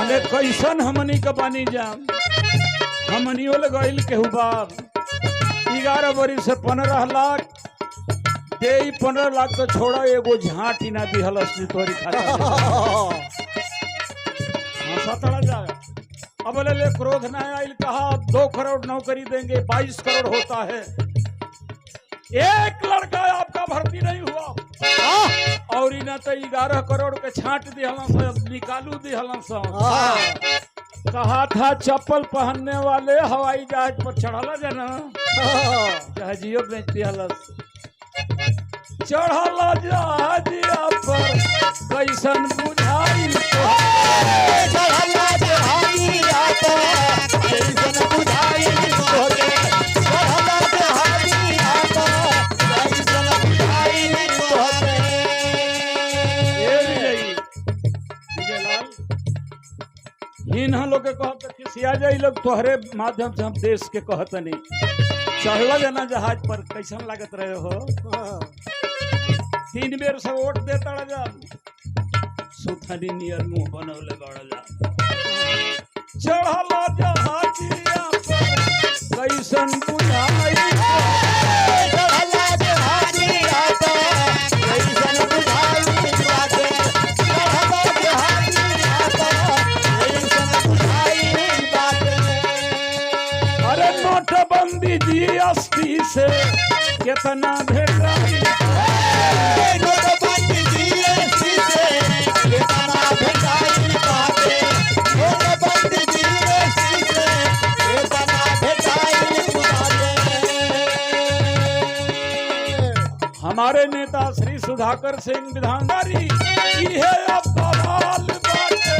बोले कैसन हमनी का बानी जाम हमनियो लगल केहू बाप 11 बरिस से 15 लाख दे 15 लाख तो छोड़ा एगो झांटी ना दी हलस तोरी खाता सतड़ा जा अब बोले ले क्रोध ना आइल कहा 2 करोड़ नौकरी देंगे 22 करोड़ होता है एक लड़का आपका भर्ती नहीं हुआ और इना तो 11 करोड़ के छांट दी हलन निकालू दी हलन कहा था चप्पल पहनने वाले हवाई जहाज पर चढ़ला जाना जहाजियो बेच दिहलस चढ़ला जहाजिया पर कैसन बुझाई चढ़ला जहाजिया पर कैसन बुझाई तोके चढ़ला जहाजिया पर कैसन बुझाई तोके इन्ह लोग के कहत खिसिया जाई लोग तोहरे माध्यम से हम देश के कहतनी चढ़ला जाना जहाज पर कैसन लागत रहे हो 3 बेर से वोट देता जा सुथनी नियर मुंह बनौले बड़ जा चढ़ला जहाजिया पर कैसन बुझाई चढ़ला जहाजिया पर कैसन बुझाई तोके चढ़ला जहाजिया पर कैसन बुझाई तोके अरे नोटबंदी जीएसटी से कितना भेटाई नोटबंदी जीएसटी से कितना भेटाई बाटे नोटबंदी जीएसटी से कितना भेटाई बाटे हमारे नेता श्री सुधाकर सिंह विधानकारी है अब बवाल बाटे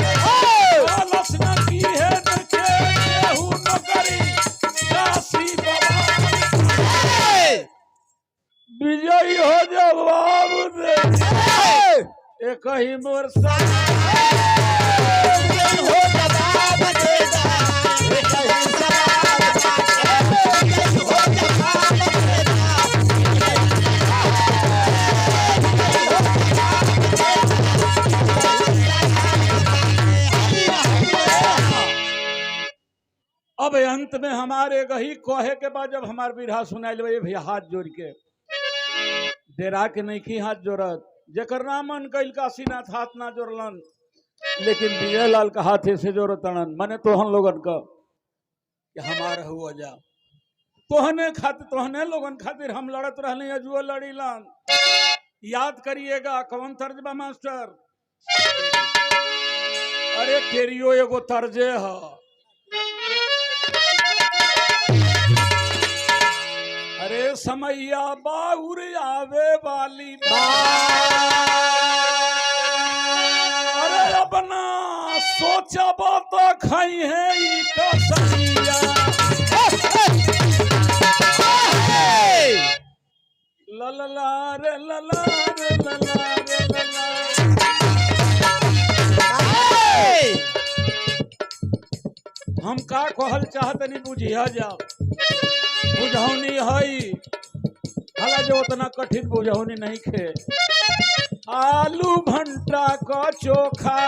आलस न की है देखे केहू नौकरी काशी बवाल विजयी हो जवाब दे एक ही मोर हो जवाब देगा एक ही जवाब हो जवाब अब अंत में हमारे गही कहे के बाद जब हमार बिरहा सुनाइल भैया हाथ जोड़ के डेरा के नहीं की हाथ जोड़त जेकर नामन कैल काशीनाथ हाथ ना जोड़लन लेकिन विजय लाल का हाथ से जोड़तन मने तोहन लोगन का कि हमार हुआ जा तोहने लोगन खातिर हम लड़त रहने अजुओ लड़ीलन याद करिएगा कौन तर्जबा मास्टर अरे तेरियो एगो तर्जे है अरे समैया बाउर आवे वाली अरे अपना सोचा बात खाई है ई कसैया ललला रे लला रे लला रे लला हम का कहल चाहतनी बुझिया जाओ बुझौनी हई हला जो उतना कठिन बुझौनी नहीं खे आलू भंटा का चोखा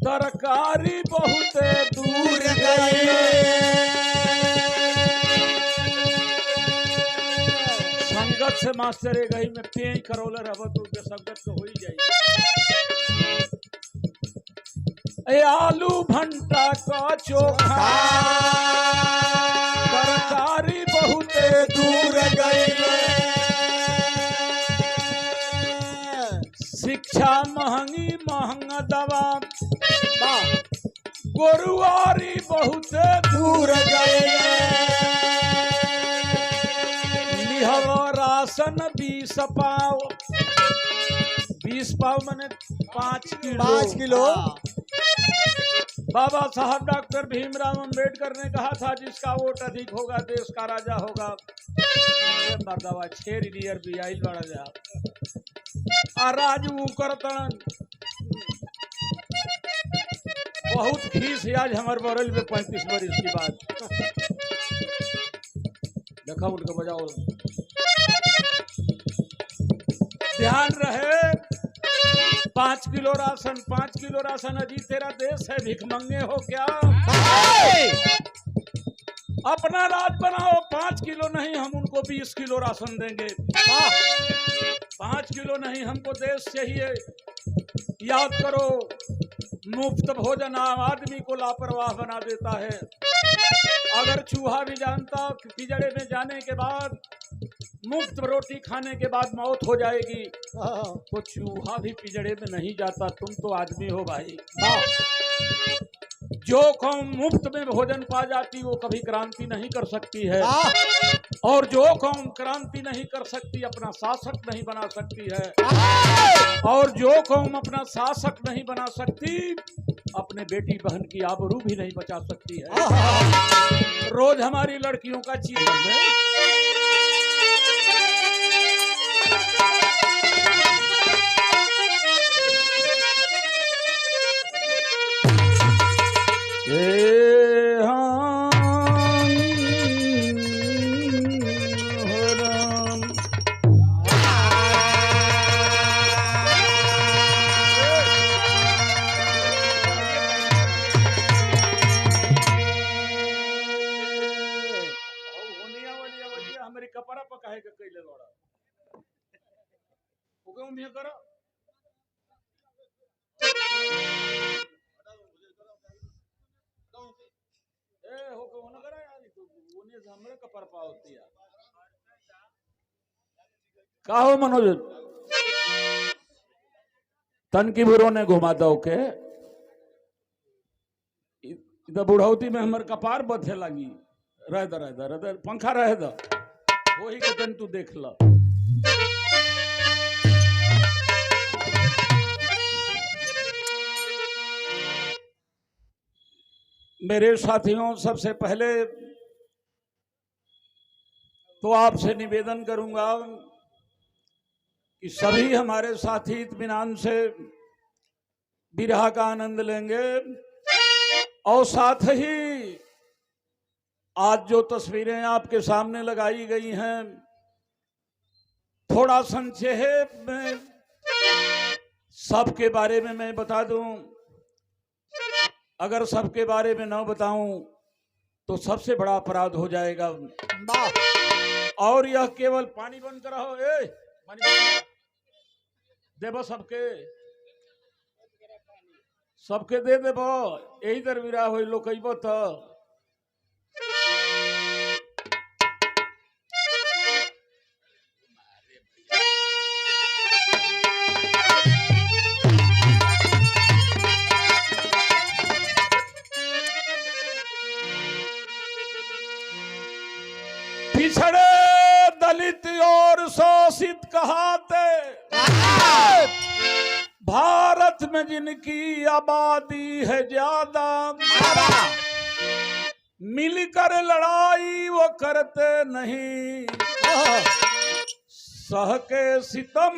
तरकारी बहुत दूर गई संगत से मास्टर गई में पेय करोले रह तू संगत तो हो ही जाए आलू भंटा का चोखा तरकारी बहुत दूर गई शिक्षा महंगी महंगा दवा गोरुआरी बहुत दूर गई लिहवा राशन 20 पाव 20 पाव मने 5 किलो बाबा साहब डॉक्टर भीमराव अंबेडकर ने कहा था जिसका वोट अधिक होगा देश का राजा होगा मर्दवा 6 नियर भी आइल बड़ा जा राजू करतन बहुत खीस आज हमारे बरल में 35 बरिस की बात देखा उनको बजाओ ध्यान रहे, 5 किलो राशन, 5 किलो राशन। अजी तेरा देश है, भिखमंगे हो क्या? अपना राज बनाओ। 5 किलो नहीं, हम उनको 20 किलो राशन देंगे। 5 किलो नहीं, हमको देश चाहिए। याद करो, मुफ्त भोजन आदमी को लापरवाह बना देता है। अगर चूहा भी जानता पिंजड़े में जाने के बाद, मुफ्त रोटी खाने के बाद मौत हो जाएगी, तो चूहा भी पिंजड़े में नहीं जाता। तुम तो आदमी हो भाई। जो कौम मुफ्त में भोजन पा जाती वो कभी क्रांति नहीं कर सकती है, और जो कौम क्रांति नहीं कर सकती अपना शासक नहीं बना सकती है, और जो कौम अपना शासक नहीं बना सकती अपने बेटी बहन की आबरू भी नहीं बचा सकती है। रोज हमारी लड़कियों का जीवन है। हमारी कपड़ा पकाए के कैले लोड़ा ओके हम ये करो ए होके होना करा यार तो ओने से हमरे कपड़ा पावती यार का हो मनोज तन की बुरो ने घुमा दो के इधर बुढ़ौती में हमर कपार बथे लगी रह दे पंखा रह दो वही के तन तू देख ला मेरे साथियों सबसे पहले तो आपसे निवेदन करूंगा कि सभी हमारे साथी इत्मीनान से विरह का आनंद लेंगे और साथ ही आज जो तस्वीरें आपके सामने लगाई गई हैं थोड़ा संक्षेप में सबके बारे में मैं बता दूं। अगर सबके बारे में ना बताऊं तो सबसे बड़ा अपराध हो जाएगा और यह केवल पानी बंद करा हो पानी देबो सबके दे देबो यही दर विरा हो लोग कहबो तो पिछड़े दलित और शोषित कहाते भारत में जिनकी आबादी है ज्यादा मिलकर लड़ाई वो करते नहीं सह के सितम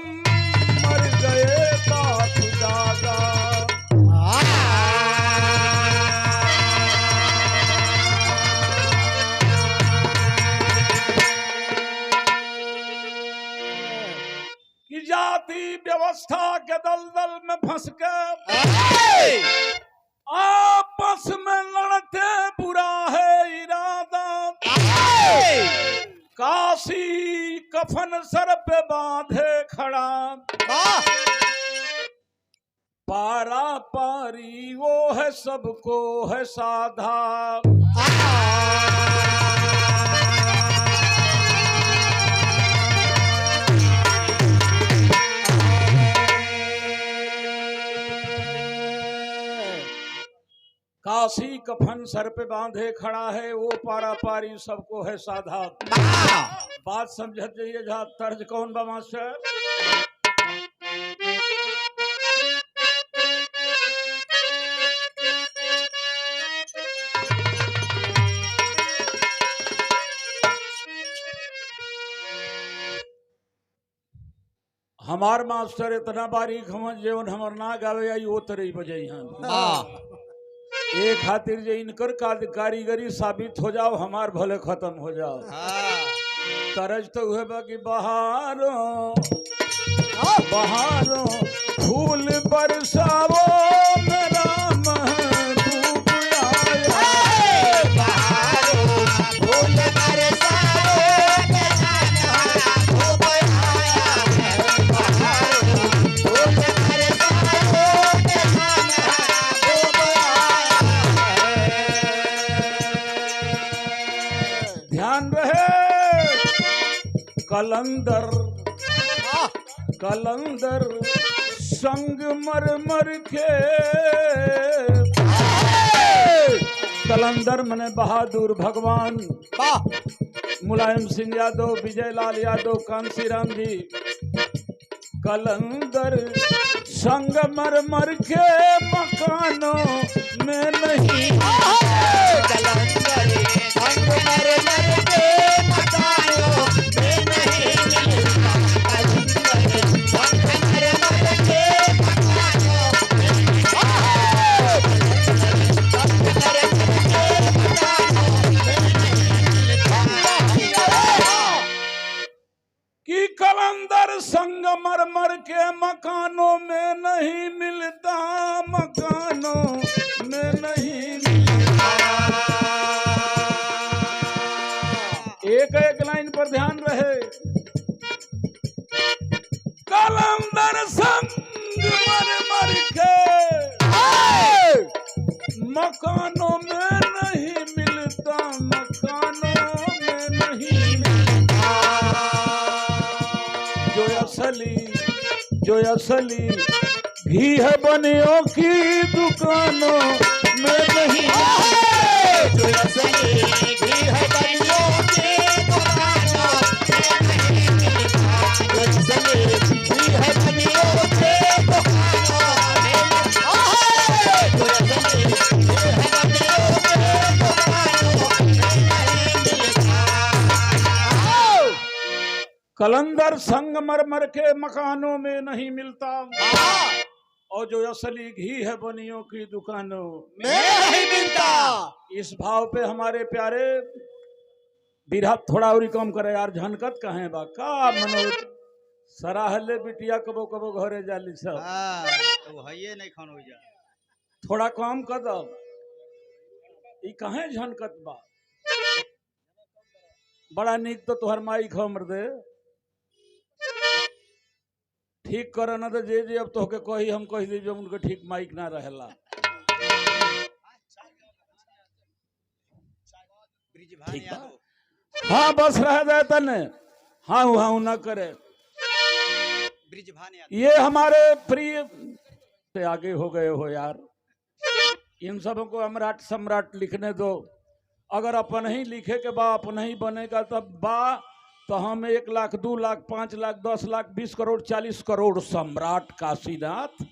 मर गए बाप दादा जाति व्यवस्था के दलदल में फंस के आपस में लड़ते बुरा है इरादा काशी कफन सर पे बांधे खड़ा पारा पारी वो है सबको है साधा काशी कफन सर पे बांधे खड़ा है वो पारा पारी सबको है साधा बात समझत जाइए जहाँ तर्ज कौन बा मास्टर हमार मास्टर इतना बारीक हम जेवन हमर ना गावे आई वो तरह बजाई हम एक खातिर जो इनकर कारीगरी साबित हो जाओ हमार भले खत्म हो जाओ तरज तो हुए बाकी बहारों बहारों फूल बरसावो मेरा महबूब आया। बहारों फूल बरसाओ मेरा महबूब आया है। बहारों फूल बरसाओ मेरा महबूब आया है। ध्यान रहे कलंदर कलंदर संगमरमर के कलंदर मने बहादुर भगवान मुलायम सिंह यादव, विजयलाल यादव, कांसीराम जी। कलंदर संगमरमर के मकानों में नहीं कलंदर संगमरमर के मकानों में नहीं मिलता। कलंदर संगमरमर के मकानों में नहीं मिलता। संगमरमर के मकानों में नहीं मिलता। कि कलंदर संगमरमर के मकानों में नहीं मिलता, मकानों में नहीं मिलता। एक एक लाइन पर ध्यान रहे। कलंदर संगमरमर के मकानों में नहीं मिलता, मकानों में नहीं मिलता। जो असली घी है बनियों की दुकानों में नहीं। जो असली घी है बनियों की दुकानों में नहीं मिलता। जो असली घी है बनियों की दुकानों में नहीं। जो असली घी है बनियों की दुकानों में नहीं मिलता। कलंदर संगमरमर के मकानों में नहीं मिलता, और जो असली घी है बनियों की दुकानों नहीं मिलता। इस भाव पे हमारे प्यारे बिरहा थोड़ा और कम करे यार। झनकत कहे बा का मनोज सराहले बिटिया कबो कबो घरे जाली सब। तो हइये नहीं खान हो जा। थोड़ा कम कर दो। ई कहे झनकत बा। बड़ा निक तो तुहर माई खो मर्दे। ठीक कर ना तो जे जे अब तोहके कही हम कह दी जो उनके ठीक माइक ना रहेला। ठीक बा? हाँ बस रह जाए तने। हाँ हाँ ना करे। ये हमारे प्रिय से आगे हो गए हो यार। इन सबों को सम्राट सम्राट लिखने दो। अगर अपन ही लिखे के बा अपन ही बनेगा तब बा तो हम 1 लाख 2 लाख 5 लाख 10 लाख 20 करोड़ 40 करोड़ सम्राट काशीनाथ।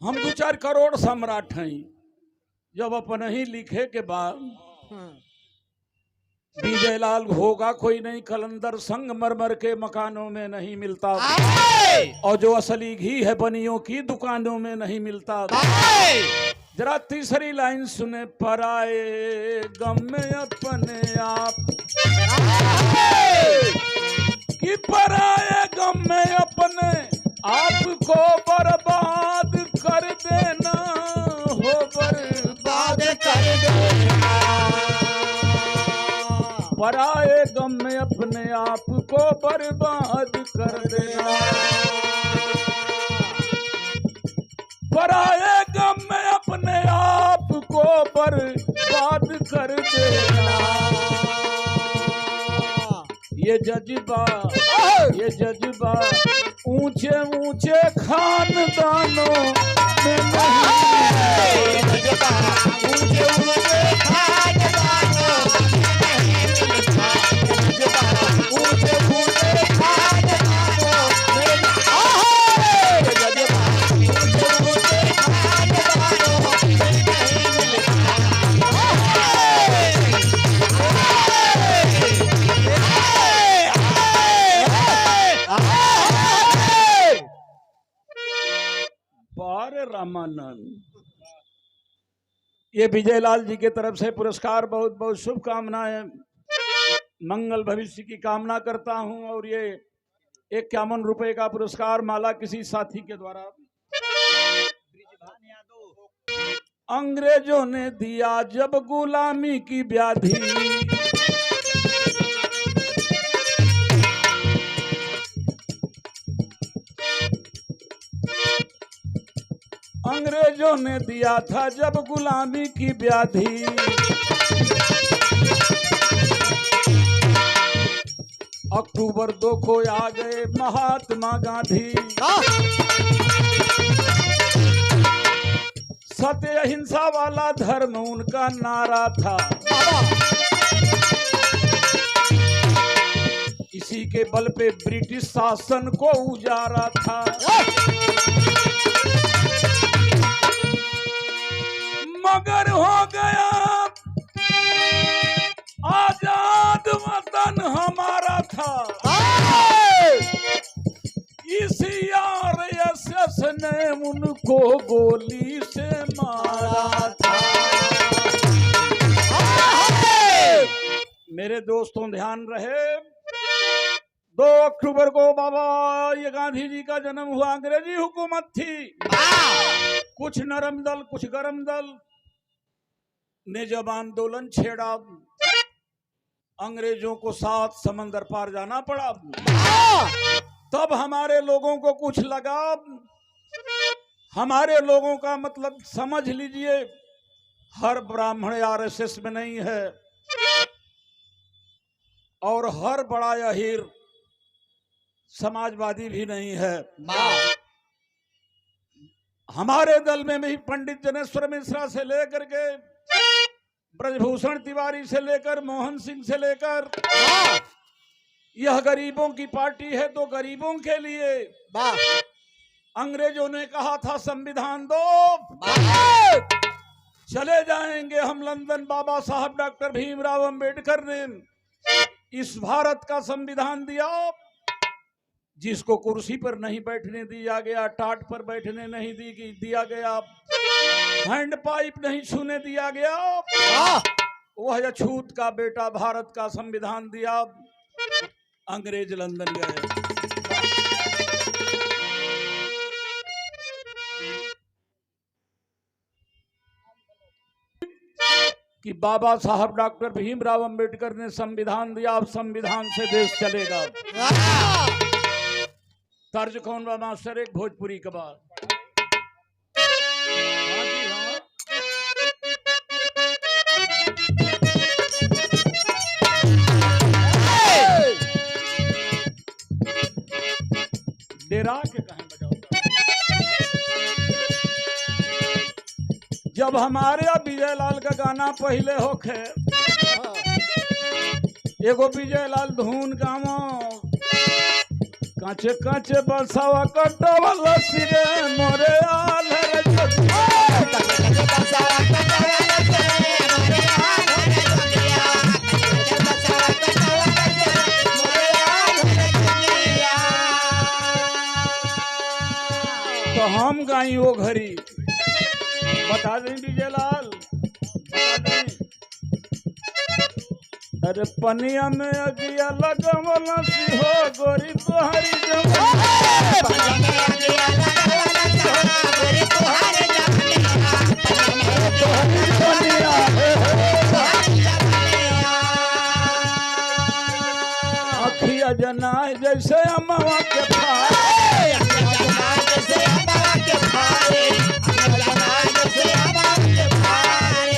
हम 2-4 करोड़ सम्राट हैं। जब अपन ही लिखे के बाद विजयलाल होगा कोई नहीं। कलंदर संगमरमर के मकानों में नहीं मिलता, और जो असली घी है बनियों की दुकानों में नहीं मिलता। जरा तीसरी लाइन सुने। पराए गम में अपने आप कि पराए गम में अपने आप को बर्बाद कर देना हो, बर्बाद कर देना। पराए गम में अपने आप को बर्बाद कर देना। पराए गम में अपने आप को बर्बाद कर देना। ये जज्बा ऊंचे ऊंचे खानदानों में नहीं। ऊंचे ऊंचे खानदानों में नहीं मिलता। ऊंचे ऊंचे खानदानों में बार रामानंद ये विजयलाल जी के तरफ से पुरस्कार, बहुत बहुत शुभकामनाएं, मंगल भविष्य की कामना करता हूं। और ये 51 रुपए का पुरस्कार माला किसी साथी के द्वारा अंग्रेजों ने दिया जब गुलामी की व्याधि, अंग्रेजों ने दिया था जब गुलामी की व्याधि, अक्टूबर 2 को आ गए महात्मा गांधी, सत्य अहिंसा वाला धर्म उनका नारा था। इसी के बल पे ब्रिटिश शासन को उजारा था। मगर हो गया आजाद वतन हमारा था, इसी आरएसएस ने उनको गोली से मारा था। मेरे दोस्तों ध्यान रहे, 2 अक्टूबर को बाबा ये गांधी जी का जन्म हुआ। अंग्रेजी हुकूमत थी, कुछ नरम दल कुछ गरम दल ने जब आंदोलन छेड़ा, अंग्रेजों को 7 समंदर पार जाना पड़ा। तब हमारे लोगों को कुछ लगा, हमारे लोगों का मतलब समझ लीजिए, हर ब्राह्मण आरएसएस में नहीं है और हर बड़ा अहीर समाजवादी भी नहीं है। हमारे दल में भी पंडित जनेश्वर मिश्रा से लेकर के ब्रजभूषण तिवारी से लेकर मोहन सिंह से लेकर, यह गरीबों की पार्टी है तो गरीबों के लिए। अंग्रेजों ने कहा था संविधान दो, चले जाएंगे हम लंदन। बाबा साहब डॉक्टर भीमराव अंबेडकर ने इस भारत का संविधान दिया, जिसको कुर्सी पर नहीं बैठने दिया गया, टाट पर बैठने नहीं दिया गया, हैंड पाइप नहीं छूने दिया गया, वह अछूत का बेटा भारत का संविधान दिया। अंग्रेज लंदन गए। कि बाबा साहब डॉक्टर भीमराव अंबेडकर ने संविधान दिया, अब संविधान से देश चलेगा। तर्ज कौन बा मास्टर? एक भोजपुरी का बात। डेरा के कहें बजाओ। जब हमारे विजयलाल का गाना पहले होखे, एगो विजयलाल धुन गावो, काचे काचे बसावा कटवल सिरे मोरे आल रे जोगिया, काचे बसावा कटवल सिरे मोरे आल रे जोगिया, काचे बसावा कटवल सिरे मोरे आल रे जोगिया। तो हम गाई वो घड़ी, बता दें विजयलाल, बता दें। अरे पनिया में अगिया लगवल सी हो गोरी तोहरी जवनिया, पनिया में अगिया लगवल सी हो गोरी तोहरी जवनिया, तोहरी जवनिया तोहरी जवनिया। अखिया जनाए जैसे अमवा के फारे, अखिया जनाए जैसे अमवा के फारे, अखिया जनाए जैसे अमवा के फारे।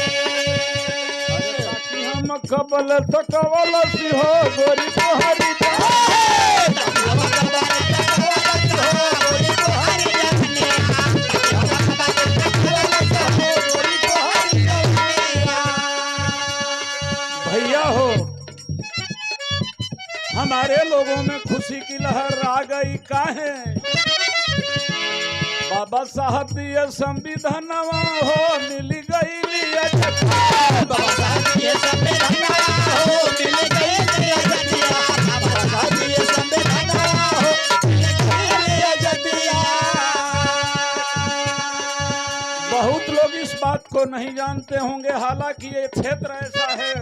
कबल तकवल सी हो गोरी तोहरी भैया हो। हमारे लोगों में खुशी की लहर आ गई काहे? बाबा साहब दिए संविधानवा हो मिल गई लिया, बाबा साहब दिए संविधानवा हो मिल गई लिया जदिया, बाबा साहब दिए संविधानवा हो मिल गई लिया जदिया। बहुत लोग इस बात को नहीं जानते होंगे, हालांकि ये क्षेत्र ऐसा है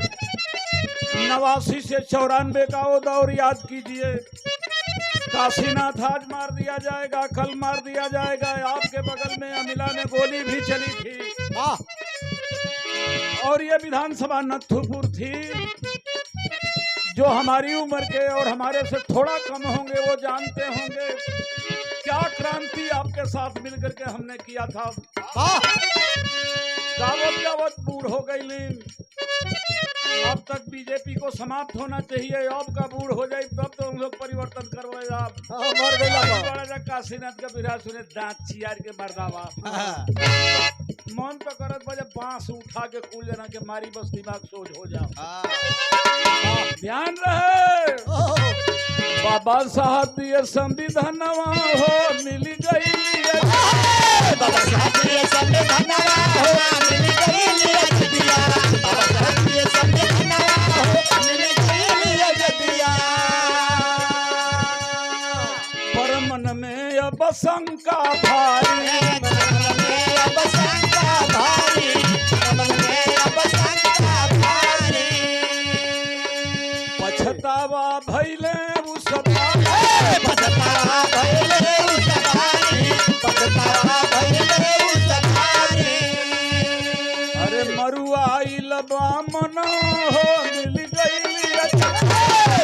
89 से 94 का वो दौर याद कीजिए। काशीनाथ आज मार दिया जाएगा, कल मार दिया जाएगा। आपके बगल में अमिला में गोली भी चली थी। और ये विधानसभा नथुपुर थी। जो हमारी उम्र के और हमारे से थोड़ा कम होंगे वो जानते होंगे क्या क्रांति आपके साथ मिलकर के हमने किया था। गावत गावत बूढ़ हो गई। अब तक बीजेपी को समाप्त होना चाहिए। अब का बूढ़ हो जाए तब तो हम लोग परिवर्तन करवाए। आप काशीनाथ का बिरा सुने दांत चियार के मरदावा मन तो करत बजे बांस उठा के कुल जना के मारी बस दिमाग सोच हो जाओ। ध्यान रहे बाबा साहब दिए संविधानवा हो मिल गई। बाबा साहब दिए संविधानवा हो मिल गई। बाबा साहब दिए संविधानवा हो मिल गई। पर मन में अब शंका भारी, अब शंका भारी, मन में अब शंका भारी। पछतावा भइले उस पछतावा भइले उस भारी, पछतावा भइले उस भारी। अरे मरुआइल बामन हो मिल गई।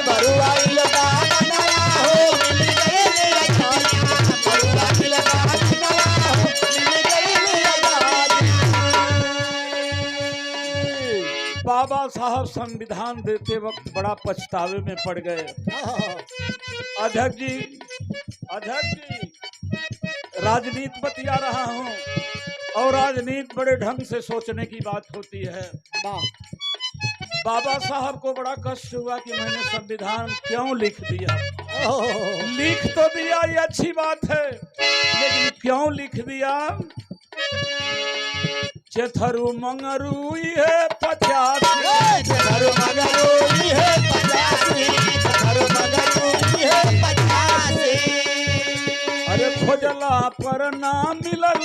मरुआइल बामन हो मिल गई। मरुआइल बामन हो मिल गई। बाबा साहब संविधान देते वक्त बड़ा पछतावे में पड़ गए। अध्यक्ष जी राजनीति बतिया रहा हूँ और राजनीति बड़े ढंग से सोचने की बात होती है। बाबा साहब को बड़ा कष्ट हुआ कि मैंने संविधान क्यों लिख दिया। लिख तो दिया ये अच्छी बात है, लेकिन क्यों लिख दिया। चेथरू मंगरू है 50, चेथरू मंगरू है 50, चेथरू मंगरू है 50। अरे खोजला पर ना मिलल,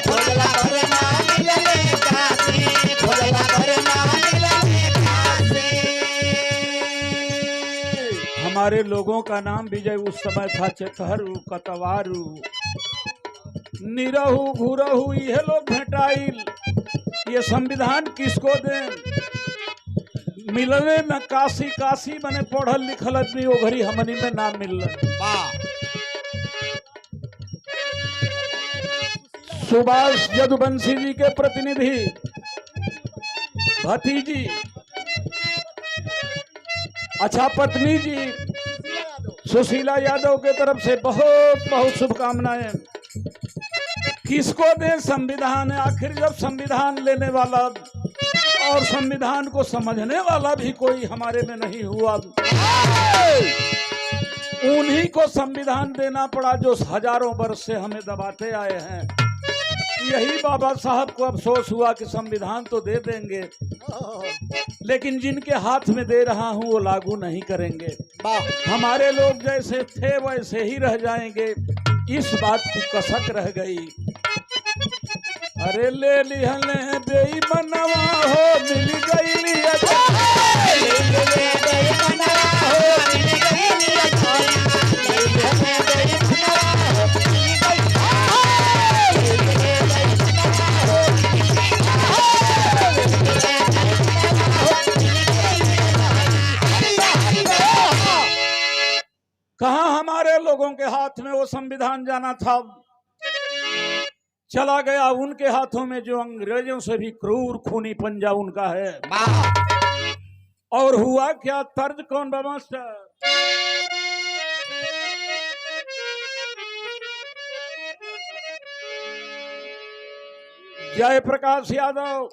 खोजला पर ना मिलल काशी, खोजला पर ना मिलल काशी। हमारे लोगों का नाम विजय उस समय था चेथरू, कतवारू, निरहू, घुरहू, ये लोग भेटाइल। ये संविधान किसको दें। मिलने में काशी काशी बने पढ़ल लिखल आदमी वो घड़ी हमनी में नाम मिल। सुभाष यदुवंशी जी के प्रतिनिधि भतीजी, अच्छा पत्नी जी सुशीला यादव के तरफ से बहुत बहुत शुभकामनाएं। किसको दें संविधान। आखिर जब संविधान लेने वाला और संविधान को समझने वाला भी कोई हमारे में नहीं हुआ, उन्हीं को संविधान देना पड़ा जो हजारों वर्ष से हमें दबाते आए हैं। यही बाबा साहब को अफसोस हुआ कि संविधान तो दे देंगे, लेकिन जिनके हाथ में दे रहा हूं वो लागू नहीं करेंगे। हमारे लोग जैसे थे वैसे ही रह जाएंगे। इस बात की कसक रह गई। अरे ले लिहले बेईमानवा हो मिल गई। कहाँ हमारे लोगों के हाथ में वो संविधान जाना था, चला गया उनके हाथों में जो अंग्रेजों से भी क्रूर खूनी पंजा उनका है। और हुआ क्या, तर्ज कौन बा मास्टर। जय प्रकाश यादव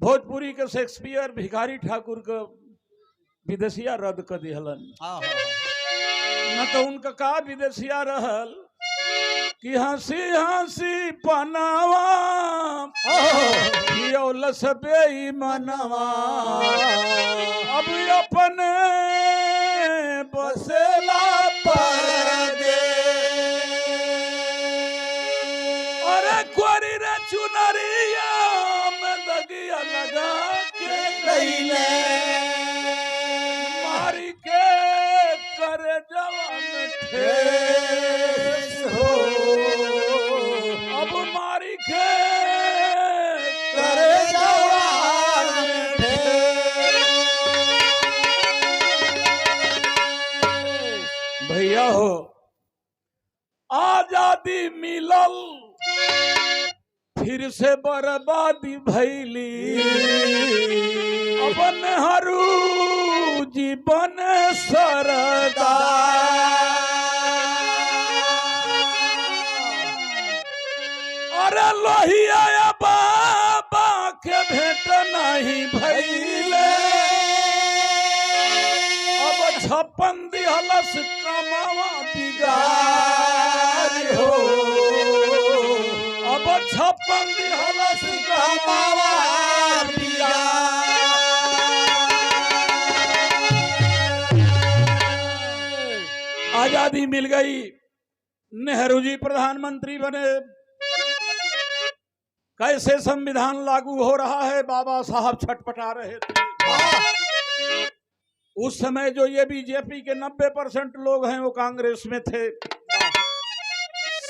भोजपुरी के शेक्सपियर भिखारी ठाकुर का विदेशिया रद्द कर दिहलन। न तो उनका का विदेशिया रहल कि हंसी हंसी पनावा लस बेईमानवा अब अपने बसेला परदेस। हो आजादी मिलल फिर से बर्बादी भैली अब नेहरू जीवन सरदार अरे लोहिया बाबा के भेंट नहीं भैले अब 56 दिहलस कमावा बिगाड़ हो अब 56 दिहलस कमावा आजादी मिल गई नेहरू जी प्रधानमंत्री बने कैसे संविधान लागू हो रहा है बाबा साहब छटपटा रहे थे उस समय जो ये बीजेपी के 90% लोग हैं वो कांग्रेस में थे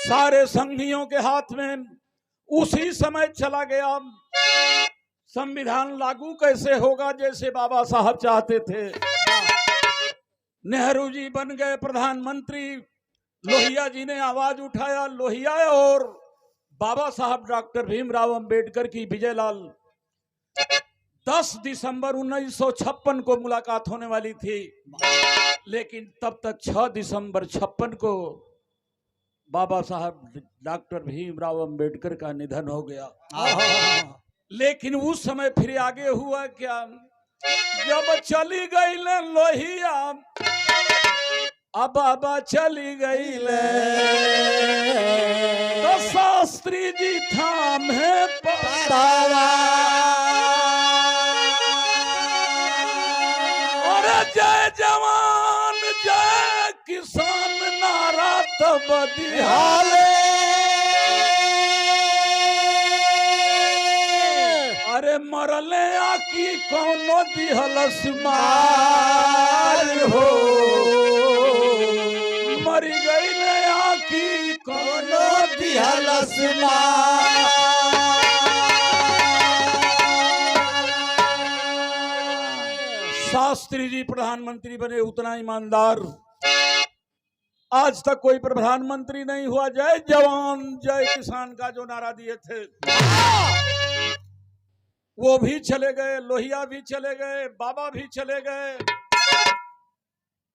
सारे संघियों के हाथ में उसी समय चला गया संविधान लागू कैसे होगा जैसे बाबा साहब चाहते थे नेहरू जी बन गए प्रधानमंत्री लोहिया जी ने आवाज उठाया लोहिया और बाबा साहब डॉक्टर भीमराव अंबेडकर की विजयलाल 10 दिसंबर 1956 को मुलाकात होने वाली थी लेकिन तब तक 6 दिसंबर 56 को बाबा साहब डॉक्टर भीमराव अंबेडकर का निधन हो गया लेकिन उस समय फिर आगे हुआ क्या जब चली गई लोहिया अब बाबा चली गई तो शास्त्री जी थामे पतावा अरे जय जवान जय किसान नारा तब दिहाले अरे मरले आकी कौनो दिहलस मार हो मरी गई आकी कौनो दिहलस मार शास्त्री जी प्रधानमंत्री बने उतना ईमानदार आज तक कोई प्रधानमंत्री नहीं हुआ जय जवान जय किसान का जो नारा दिए थे वो भी चले गए लोहिया भी चले गए बाबा भी चले गए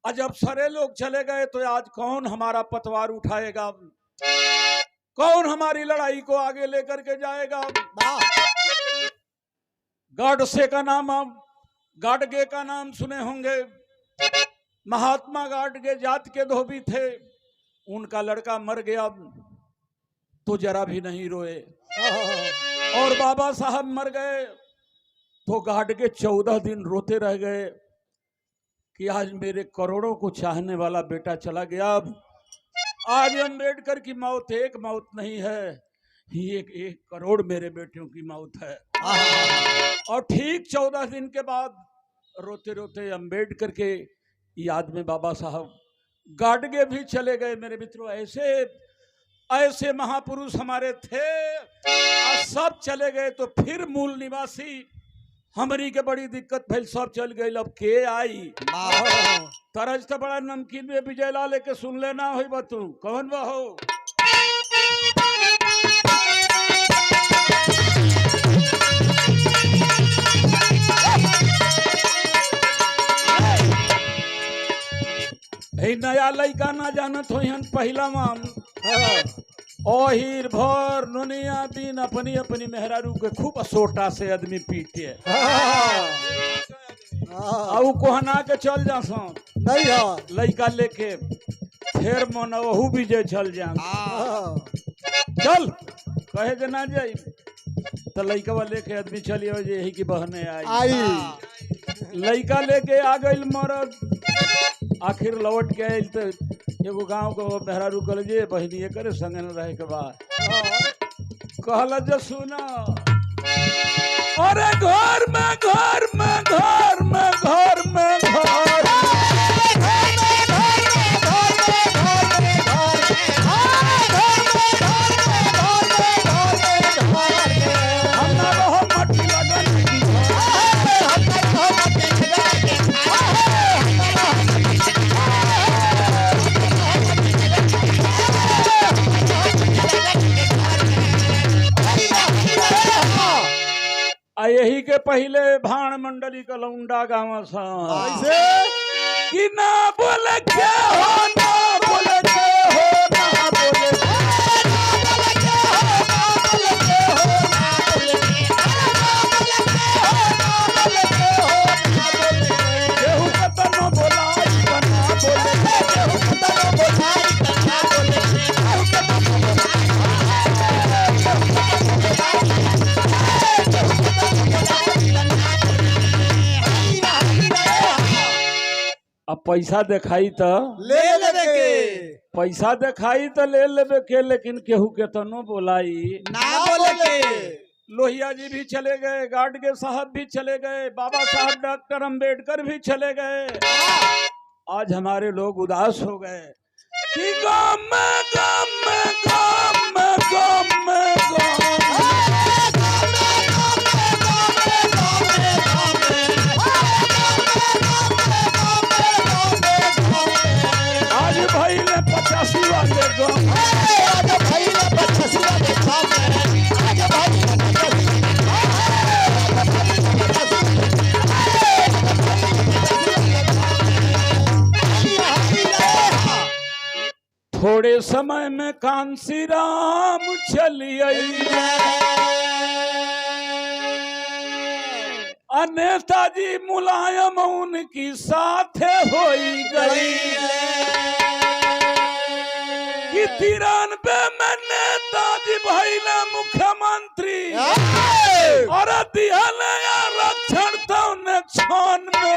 जब सारे लोग चले गए तो आज कौन हमारा पतवार उठाएगा कौन हमारी लड़ाई को आगे लेकर के जाएगा गाडसे का नाम आप गाडगे का नाम सुने होंगे महात्मा गाडगे जात के धोबी थे उनका लड़का मर गया तो जरा भी नहीं रोए और बाबा साहब मर गए तो गाडगे 14 दिन रोते रह गए कि आज मेरे करोड़ों को चाहने वाला बेटा चला गया आज अम्बेडकर की मौत एक मौत नहीं है एक करोड़ मेरे बेटियों की मौत है और ठीक 14 दिन के बाद रोते रोते अम्बेडकर के याद में बाबा साहब गाडगे भी चले गए मेरे मित्रों ऐसे ऐसे महापुरुष हमारे थे सब चले गए तो फिर मूल निवासी हमरी के बड़ी दिक्कत भइल सब चल गई अब के आई तरज तो बड़ा नमकीन में विजयलाल लेके सुन लेना हो बतू कौन बा हो नया लड़का ना जानत हो पहला मान ओहिर भर नुनिया दिन अपनी अपनी मेहरारू के खूब सोटा से आदमी पीटे आउ कोहना के चल जा नहीं लड़का लेके फिर मन वहू भी जे चल जा चल कहे जे ना जाई तो लड़का लेके आदमी चलिए यही की बहने आई लड़का लेके आ गई मरद आखिर लौट के आयल तो एगो गांव को मेहरारू कल जे बहनी करे संग न रहे के बाद कहल जो सुना अरे घर में घर में घर में घर में घर यही के पहले भाण मंडली का लौंडा गाँव सा ऐसे कि ना बोले क्या हो ना बोले क्या हो ना बोले केहू का तनो बोलाई बना बोले अब पैसा दिखाई तो ले लेवे के पैसा दिखाई तो ले लेबे के, लेकिन केहू के तनो बोलाई ना बोले के लोहिया जी भी चले गए, गाडगे साहब भी चले गए, बाबा साहब डॉक्टर अंबेडकर भी चले गए। आज हमारे लोग उदास हो गए कि गम गम गम गम गम आज भाई ने 85 वाले गम थोड़े समय में कांसी राम चलिए नेताजी मुलायम उनकी साथे होई गई कि 93 में नेताजी भइले मुख्यमंत्री और दिहले आरक्षण तो ने क्षण में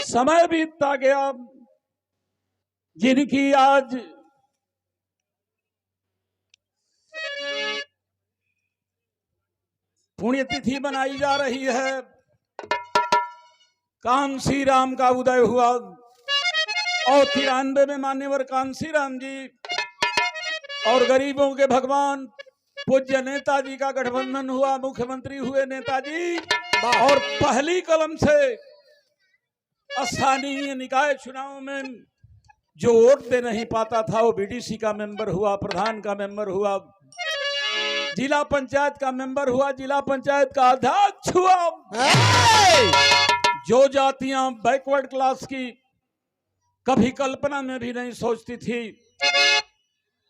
समय बीतता गया। जिनकी आज पुण्यतिथि बनाई जा रही है, कांसी राम का उदय हुआ और 93 में मान्यवर कांसी राम जी और गरीबों के भगवान पूज्य नेताजी का गठबंधन हुआ, मुख्यमंत्री हुए नेताजी। और पहली कलम से स्थानीय निकाय चुनाव में जो वोट दे नहीं पाता था वो बीडीसी का मेंबर हुआ, प्रधान का मेंबर हुआ, जिला पंचायत का मेंबर हुआ, जिला पंचायत का अध्यक्ष हुआ। जो जातियां बैकवर्ड क्लास की कभी कल्पना में भी नहीं सोचती थी,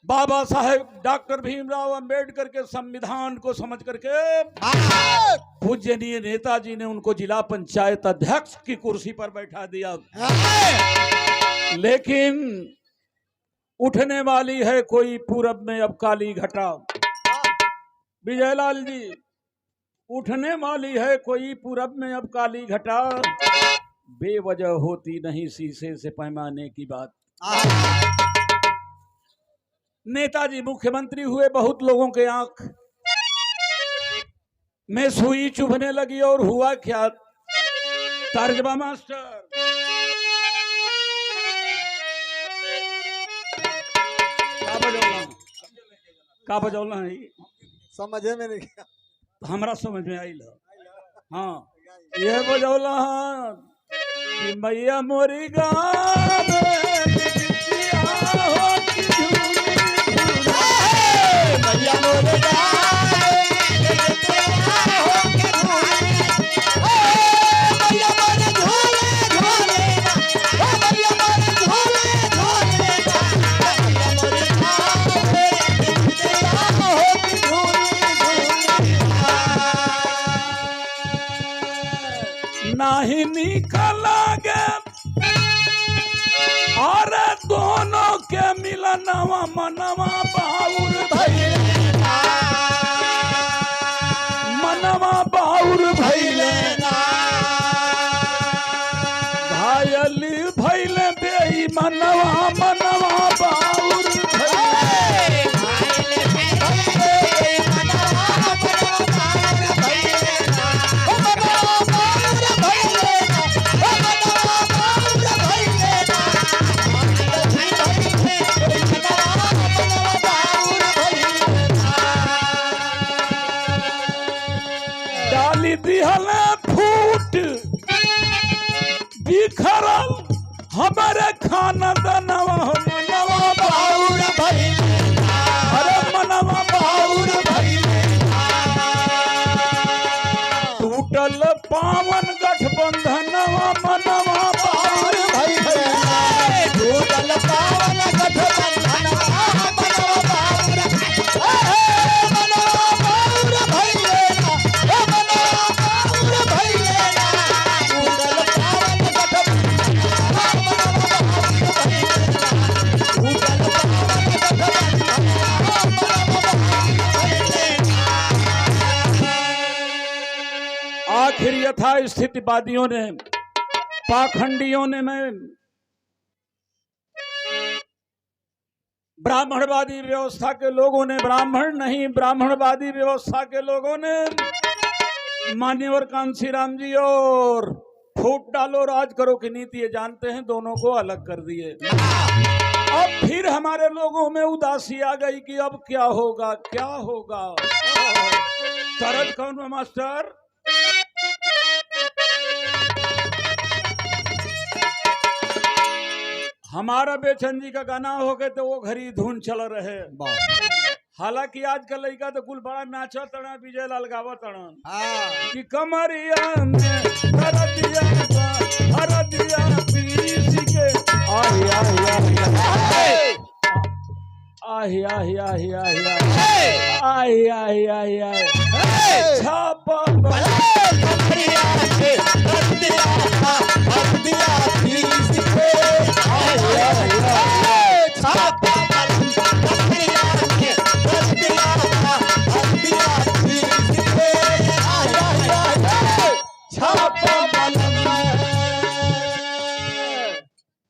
बाबा साहेब डॉक्टर भीमराव अंबेडकर के संविधान को समझ करके पूजनीय नेताजी ने उनको जिला पंचायत अध्यक्ष की कुर्सी पर बैठा दिया। लेकिन उठने वाली है कोई पूरब में अब काली घटा। विजयलाल जी, उठने वाली है कोई पूरब में अब काली घटा, बेवजह होती नहीं शीशे से पैमाने की बात। नेताजी मुख्यमंत्री हुए, बहुत लोगों के आंख में सुई चुभने लगी और हुआ क्या? तर्जमा मास्टर, का बजौला है? समझे में नहीं हमरा समझ में आई। हाँ, ये बजौला कि मैया मोरी गाँव नहीं निकला गे और दोनों के मिलनवा मनवा बाउर भइले, मनवा बाउर भइले, घायल भइले बेई मनवा, मनवा बाउर खानदनवा मनवा बाउर भइले अरे मनवा बाउर भइले टूटल पावन गठबंधनवा मनवा बाउर भइले टूटल पावन गठबंधन मनवा बाउर मनवा बाउर भइले मनवा बाउर भइले टूटल पावन गठबंधन मनवा बाउर भइले टूटल पावन गठबंधन मनवा बाउर भइले। आखिर यथास्थितिवादियों ने पाखंडियों ने मैं ब्राह्मणवादी व्यवस्था के लोगों ने ब्राह्मण नहीं ब्राह्मणवादी व्यवस्था के लोगों ने मान्यवर कांशीराम जी और फूट डालो राज करो की नीति ये जानते हैं दोनों को अलग कर दिए। अब फिर हमारे लोगों में उदासी आ गई कि अब क्या होगा क्या होगा। तरज कौन है मास्टर? हमारा बेचन जी का गाना हो गए तो वो घरी धुन चल रहे। हालांकि आज का लड़का तो कुल बड़ा नाचा तड़ा विजय लाल गावा तड़न कि कमरिया में हरदिया पीस के आही आही आही आही आही आही आही आही आही आही छापा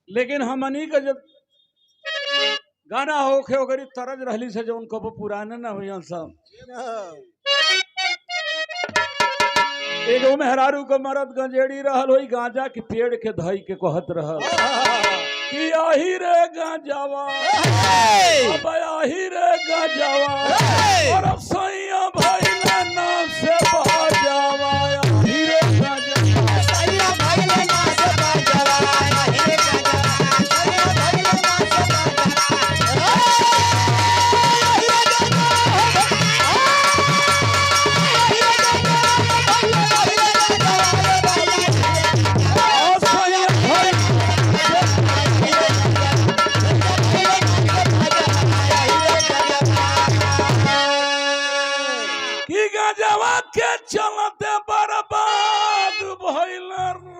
लेकिन हमनी का जब गाना होखे ओकरी तरज रहली से जो उनको पुराने ना हुई सब एगो मेहरारू को मरद गंजेड़ी रहल होई गांजा के पेड़ के धई के कहत रहल कि आही रे गांजावा अब आही रे गांजावा और अब सैया भाई ना नाम से बाजावा आही रे गांजावा सैया भाई ना नाम से बाजावा आही रे गांजावा सैया भाई ना नाम से बाजावा आही रे गांजावा के चलते बर्बाद भइल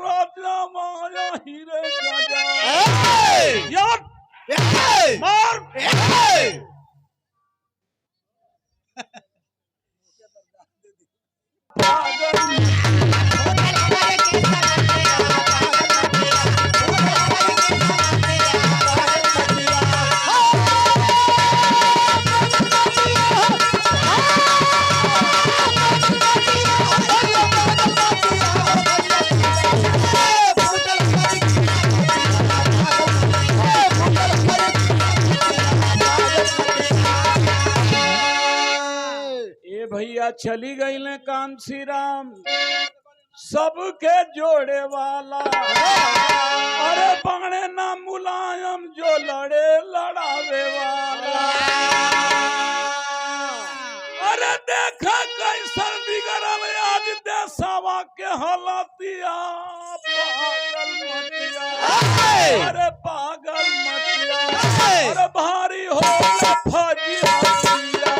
राजा माया हीरे गांजा यार मार भैया चली गई ने कांशीराम सबके जोड़े वाला अरे बाणे ना मुलायम जो लड़े लड़ावे वाला अरे देखा कैसन बिगड़ल आज देशवा के हालतिया पागल मतिया अरे पागल मतिया अरे भारी हो फजी हतिया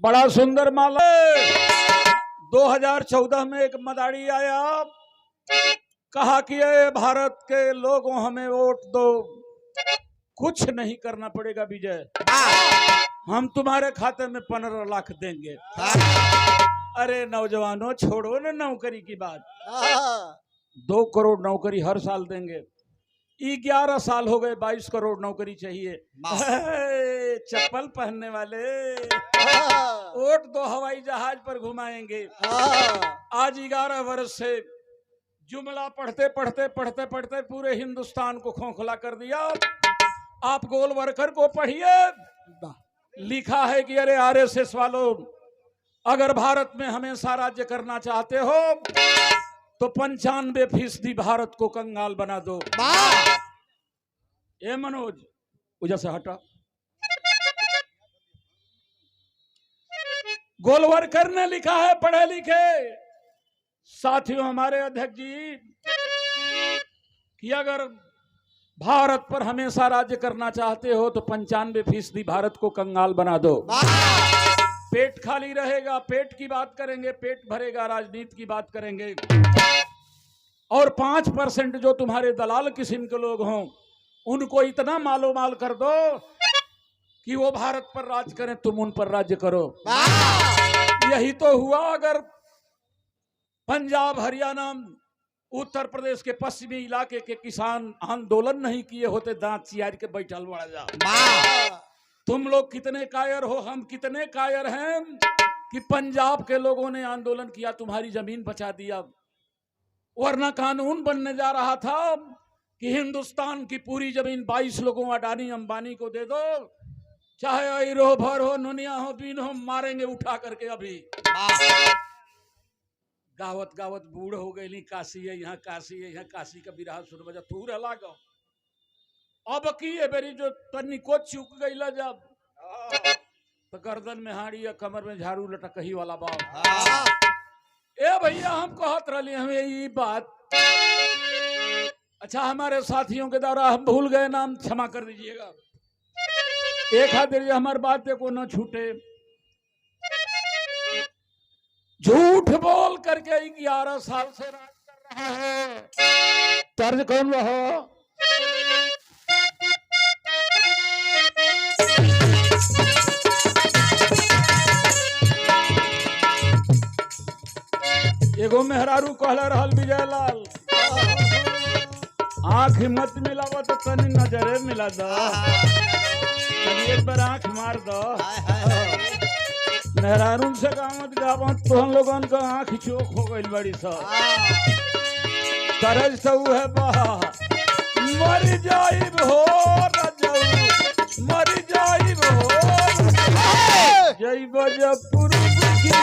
बड़ा सुंदर माला 2014 में एक मदारी आया कहा कि ये भारत के लोगों हमें वोट दो कुछ नहीं करना पड़ेगा विजय हम तुम्हारे खाते में 15 लाख देंगे। अरे नौजवानों छोड़ो ना नौकरी की बात 2 करोड़ नौकरी हर साल देंगे 11 साल हो गए, 22 करोड़ नौकरी चाहिए। वाह। चप्पल पहनने वाले हाँ, ओट दो, हवाई जहाज पर घुमाएंगे। हाँ, आज 11 वर्ष से जुमला पढ़ते पढ़ते पढ़ते पढ़ते पूरे हिंदुस्तान को खोखला कर दिया। आप गोलवरकर को पढ़िए, लिखा है कि अरे आरएसएस वालों, अगर भारत में हमेशा राज्य करना चाहते हो तो 95% भारत को कंगाल बना दो। वाह। ए मनोज, उधर से हटा। गोलवरकर ने लिखा है, पढ़े लिखे साथियों, हमारे अध्यक्ष जी, कि अगर भारत पर हमेशा राज्य करना चाहते हो तो 95% भारत को कंगाल बना दो। पेट खाली रहेगा, पेट की बात करेंगे, पेट भरेगा, राजनीति की बात करेंगे। और 5% जो तुम्हारे दलाल किस्म के लोग हों, उनको इतना मालो माल कर दो कि वो भारत पर राज करें, तुम उन पर राज्य करो। यही तो हुआ। अगर पंजाब, हरियाणा, उत्तर प्रदेश के पश्चिमी इलाके के किसान आंदोलन नहीं किए होते, दांत चियार के बैठल बढ़ जा। तुम लोग कितने कायर हो, हम कितने कायर हैं कि पंजाब के लोगों ने आंदोलन किया, तुम्हारी जमीन बचा दिया। वरना कानून बनने जा रहा था कि हिंदुस्तान की पूरी जमीन 22 लोगों, अडानी अंबानी को दे दो, चाहे अरो भर हो, नुनिया हो, बीन हो, मारेंगे उठा करके। अभी गावत गावत बूढ़ हो गई, काशी है यहाँ, काशी है यहाँ, काशी का बिरहा सुन बजा तू रला गो। अब की बेरी जो तनिको चुक गई जब, तो गर्दन में हाड़ी या कमर में झाड़ू लटकही वाला बाप। ए भैया, हम कहत रही हमें ये बात। अच्छा, हमारे साथियों के द्वारा हम भूल गए नाम, क्षमा कर दीजिएगा। एक खातिर हमारी बात को न छूटे। झूठ बोल करके 11 साल से राज कर रहा है। तर्ज कौन रहो? एगो मेहरारू कहला रहल विजयलाल, आंख मत मिलावा तो तनी नजरे मिला दो, तनी एक बार आंख मार दो। मेहरारू से गावत गावत तो हम लोगन का आंख चोक हो गई बड़ी सा। तरज तो है बहा, मर जाइब हो रजऊ, मर जाइब हो जइब जब पूर्व की।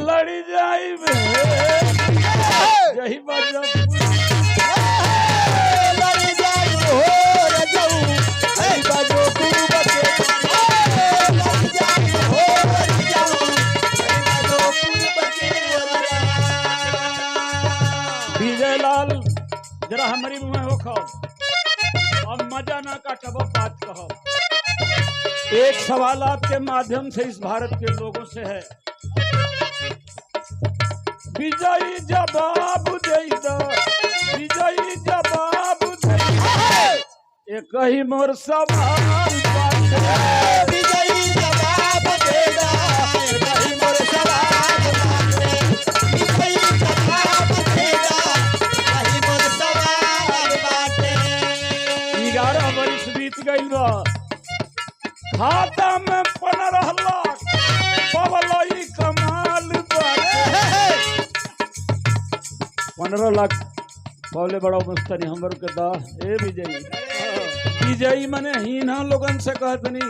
लड़ी जाई यही बात विजयलाल, जरा हमारी मुँह हो खाओ, अब मजा ना काटबो, बात कहो। एक सवाल आपके माध्यम से इस भारत के लोगों से है, विजयी जवाब दे दो, विजयी जवाब दे दो। एक ही मोर सवाल, विजयी जवाब दे दो, एक ही मोर सवाल, विजयी जवाब दे दो, एक ही मोर सवाल बाटे। 11 वर्ष बीत गई बा, खाता में 15 लाख पवलई कमाल बाटे। 15 लाख पवले बड़ा मस्तनी हमर के दा। ए विजयी, विजयी मने ही ना लोगन से कहतनी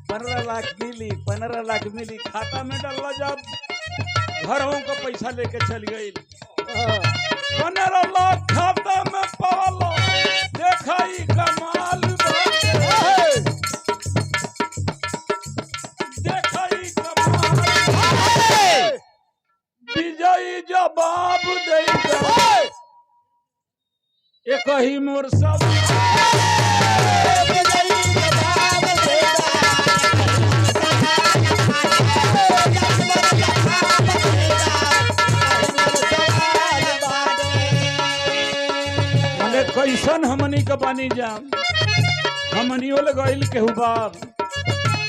15 लाख मिली, 15 लाख मिली, खाता में डाला जब घरों का पैसा लेके चल गई। 15 लाख खाता में पवलो, देखा ही कमाल बाटे। जवाब देगा एक ही मोर सब मने कैसन हमनी का बानी जाम हमनियो लगाइल केहू बाप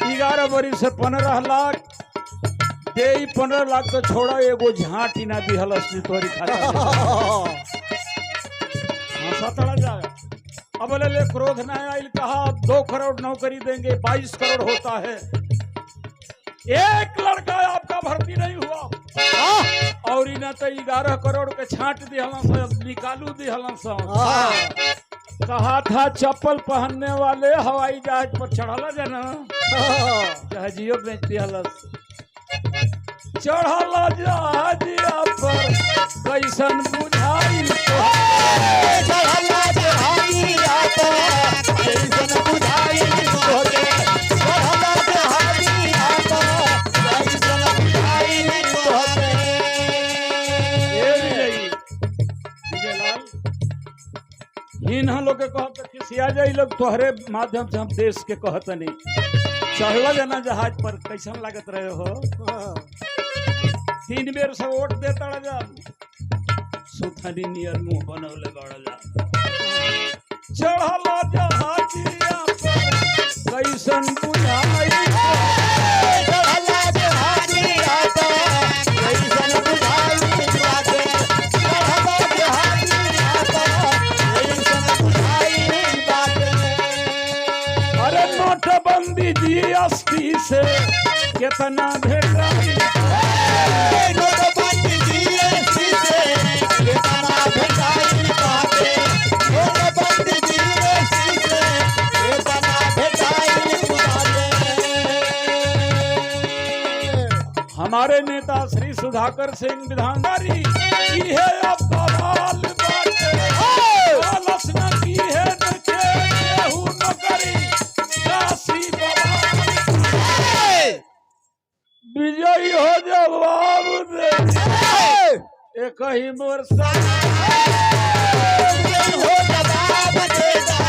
11 बरिस से 15 लाख दे 15 लाख तो छोड़ा एगो झांटी ना दिहल असली तोरी खाता सतड़ा जाए अब ले क्रोध ना आइल कहा 2 करोड़ नौकरी देंगे 22 करोड़ होता है एक लड़का आपका भर्ती नहीं हुआ और इन्हें तो 11 करोड़ के छांट दिहल निकालू दिहल कहा था चप्पल पहनने वाले हवाई जहाज पर चढ़ला जाना जहाजियो बेच दिहल चढ़ला जहाजिया पर कैसन बुझाई इन्ह लोग के कहत खिसिया जाई लोग तोहरे माध्यम से हम देश के कहत नहीं चढ़ला जाना जहाज पर कैसन लागत रहे हो 3 बेर से वोट देता जा सुथनी नियर मुंह बनवले गड़ जा चढ़ला जहाजिया पर कैसन बुझाई नोटबंदी जीएसटी से कितना भेटाई नोटबंदी जीएसटी से कितना भेटाई बाटे नोटबंदी जीएसटी से कितना भेटाई बाटे हमारे नेता श्री सुधाकर सिंह विधानदारी की है अब बवाल बाटे आलस न की है न के केहू न करी विजयी हो जवाब दे एक ही मोर हो जवाब देगा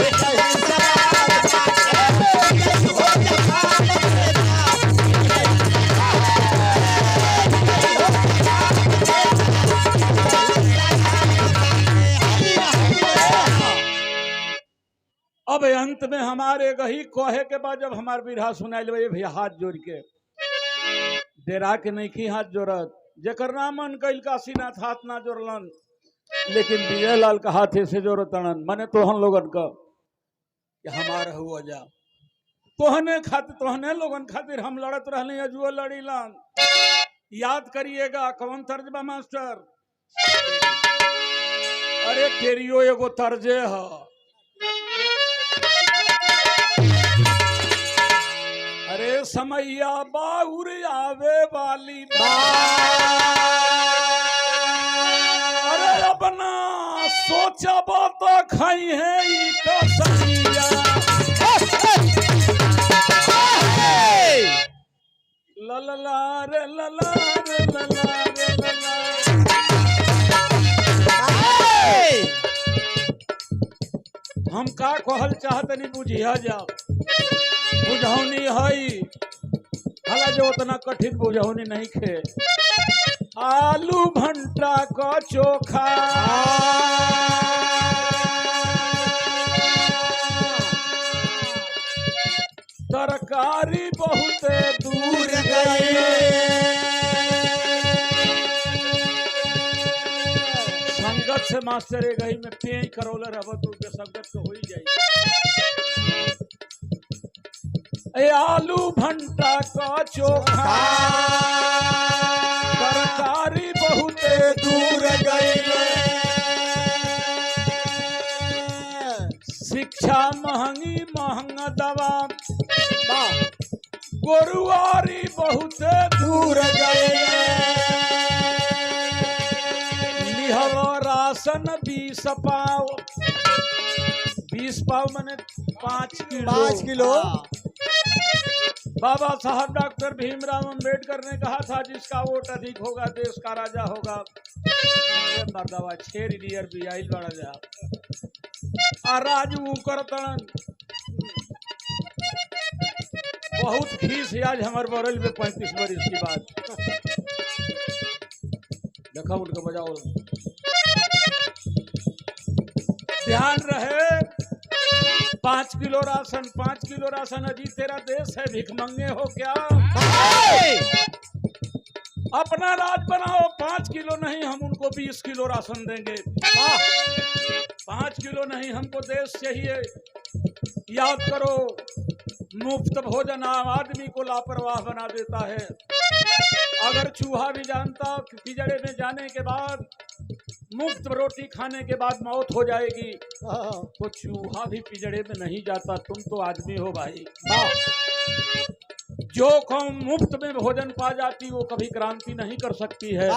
एक ही अब अंत में हमारे गही कहे के बाद जब हमार बिरहा सुनाई ले भैया हाथ जोड़ के डेरा के नहीं की हाथ जोड़त जेकर नाम मन कैल काशीनाथ हाथ ना जोड़लन लेकिन विजय लाल का हाथ से जोड़तन मने तोहन लोगन का हमार हुआ जा तोहने लोगन खातिर हम लड़त रहले अजुआ लड़ीलन याद करिएगा कौन तर्जबा मास्टर अरे तेरियो एगो तर्जे है अरे समैया बाउर आवे वाली अरे अपना सोचा बात खाई है ई का सैया ललला रे लला रे लला रे लला हम का कहल चाहतनी बुझिया जाओ बुझौनी हई हला जो उतना कठिन बुझौनी नहीं खे आलू भंटा का चोखा तरकारी बहुत दूर गई संगत से मास्टर गई में पें करोले रह तो संगत को हो ही जाए आलू भंटा का चोखा तरकारी बहुत दूर गई शिक्षा महंगी महंगा दवा गोरुआरी बहुत दूर गई लिहवा राशन 20 पाव 20 पाव मने 5 किलो बाबा साहब डॉक्टर भीमराव अंबेडकर ने कहा था जिसका वोट अधिक होगा देश का राजा होगा। ये मर्दवा छेर डियर भी आई बड़ा जा आ राजू करतन बहुत खीस है आज हमारे बरल में 35 बरिस की बात। देखा उनका बजाओ ध्यान रहे 5 किलो राशन अजी तेरा देश है भिखमंगे हो क्या? अपना राज बनाओ 5 किलो नहीं हम उनको 20 किलो राशन देंगे। 5 किलो नहीं हमको देश चाहिए। याद करो मुफ्त भोजन आम आदमी को लापरवाह बना देता है। अगर चूहा भी जानता पिंजड़े में जाने के बाद मुफ्त रोटी खाने के बाद मौत हो जाएगी तो चूहा भी पिंजड़े में नहीं जाता। तुम तो आदमी हो भाई। जो कौम मुफ्त में भोजन पा जाती वो कभी क्रांति नहीं कर सकती है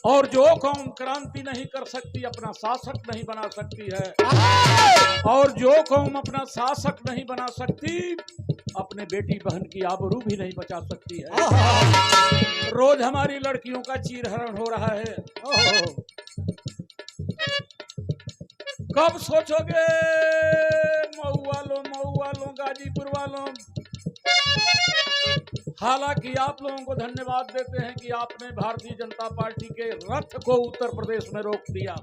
और जो कौम क्रांति नहीं कर सकती अपना शासक नहीं बना सकती है और जो कौम अपना शासक नहीं बना सकती अपने बेटी बहन की आबरू भी नहीं बचा सकती है। रोज हमारी लड़कियों का चीरहरण हो रहा है। कब सोचोगे मऊ वालों गाजीपुर वालों? हालांकि आप लोगों को धन्यवाद देते हैं कि आपने भारतीय जनता पार्टी के रथ को उत्तर प्रदेश में रोक दिया।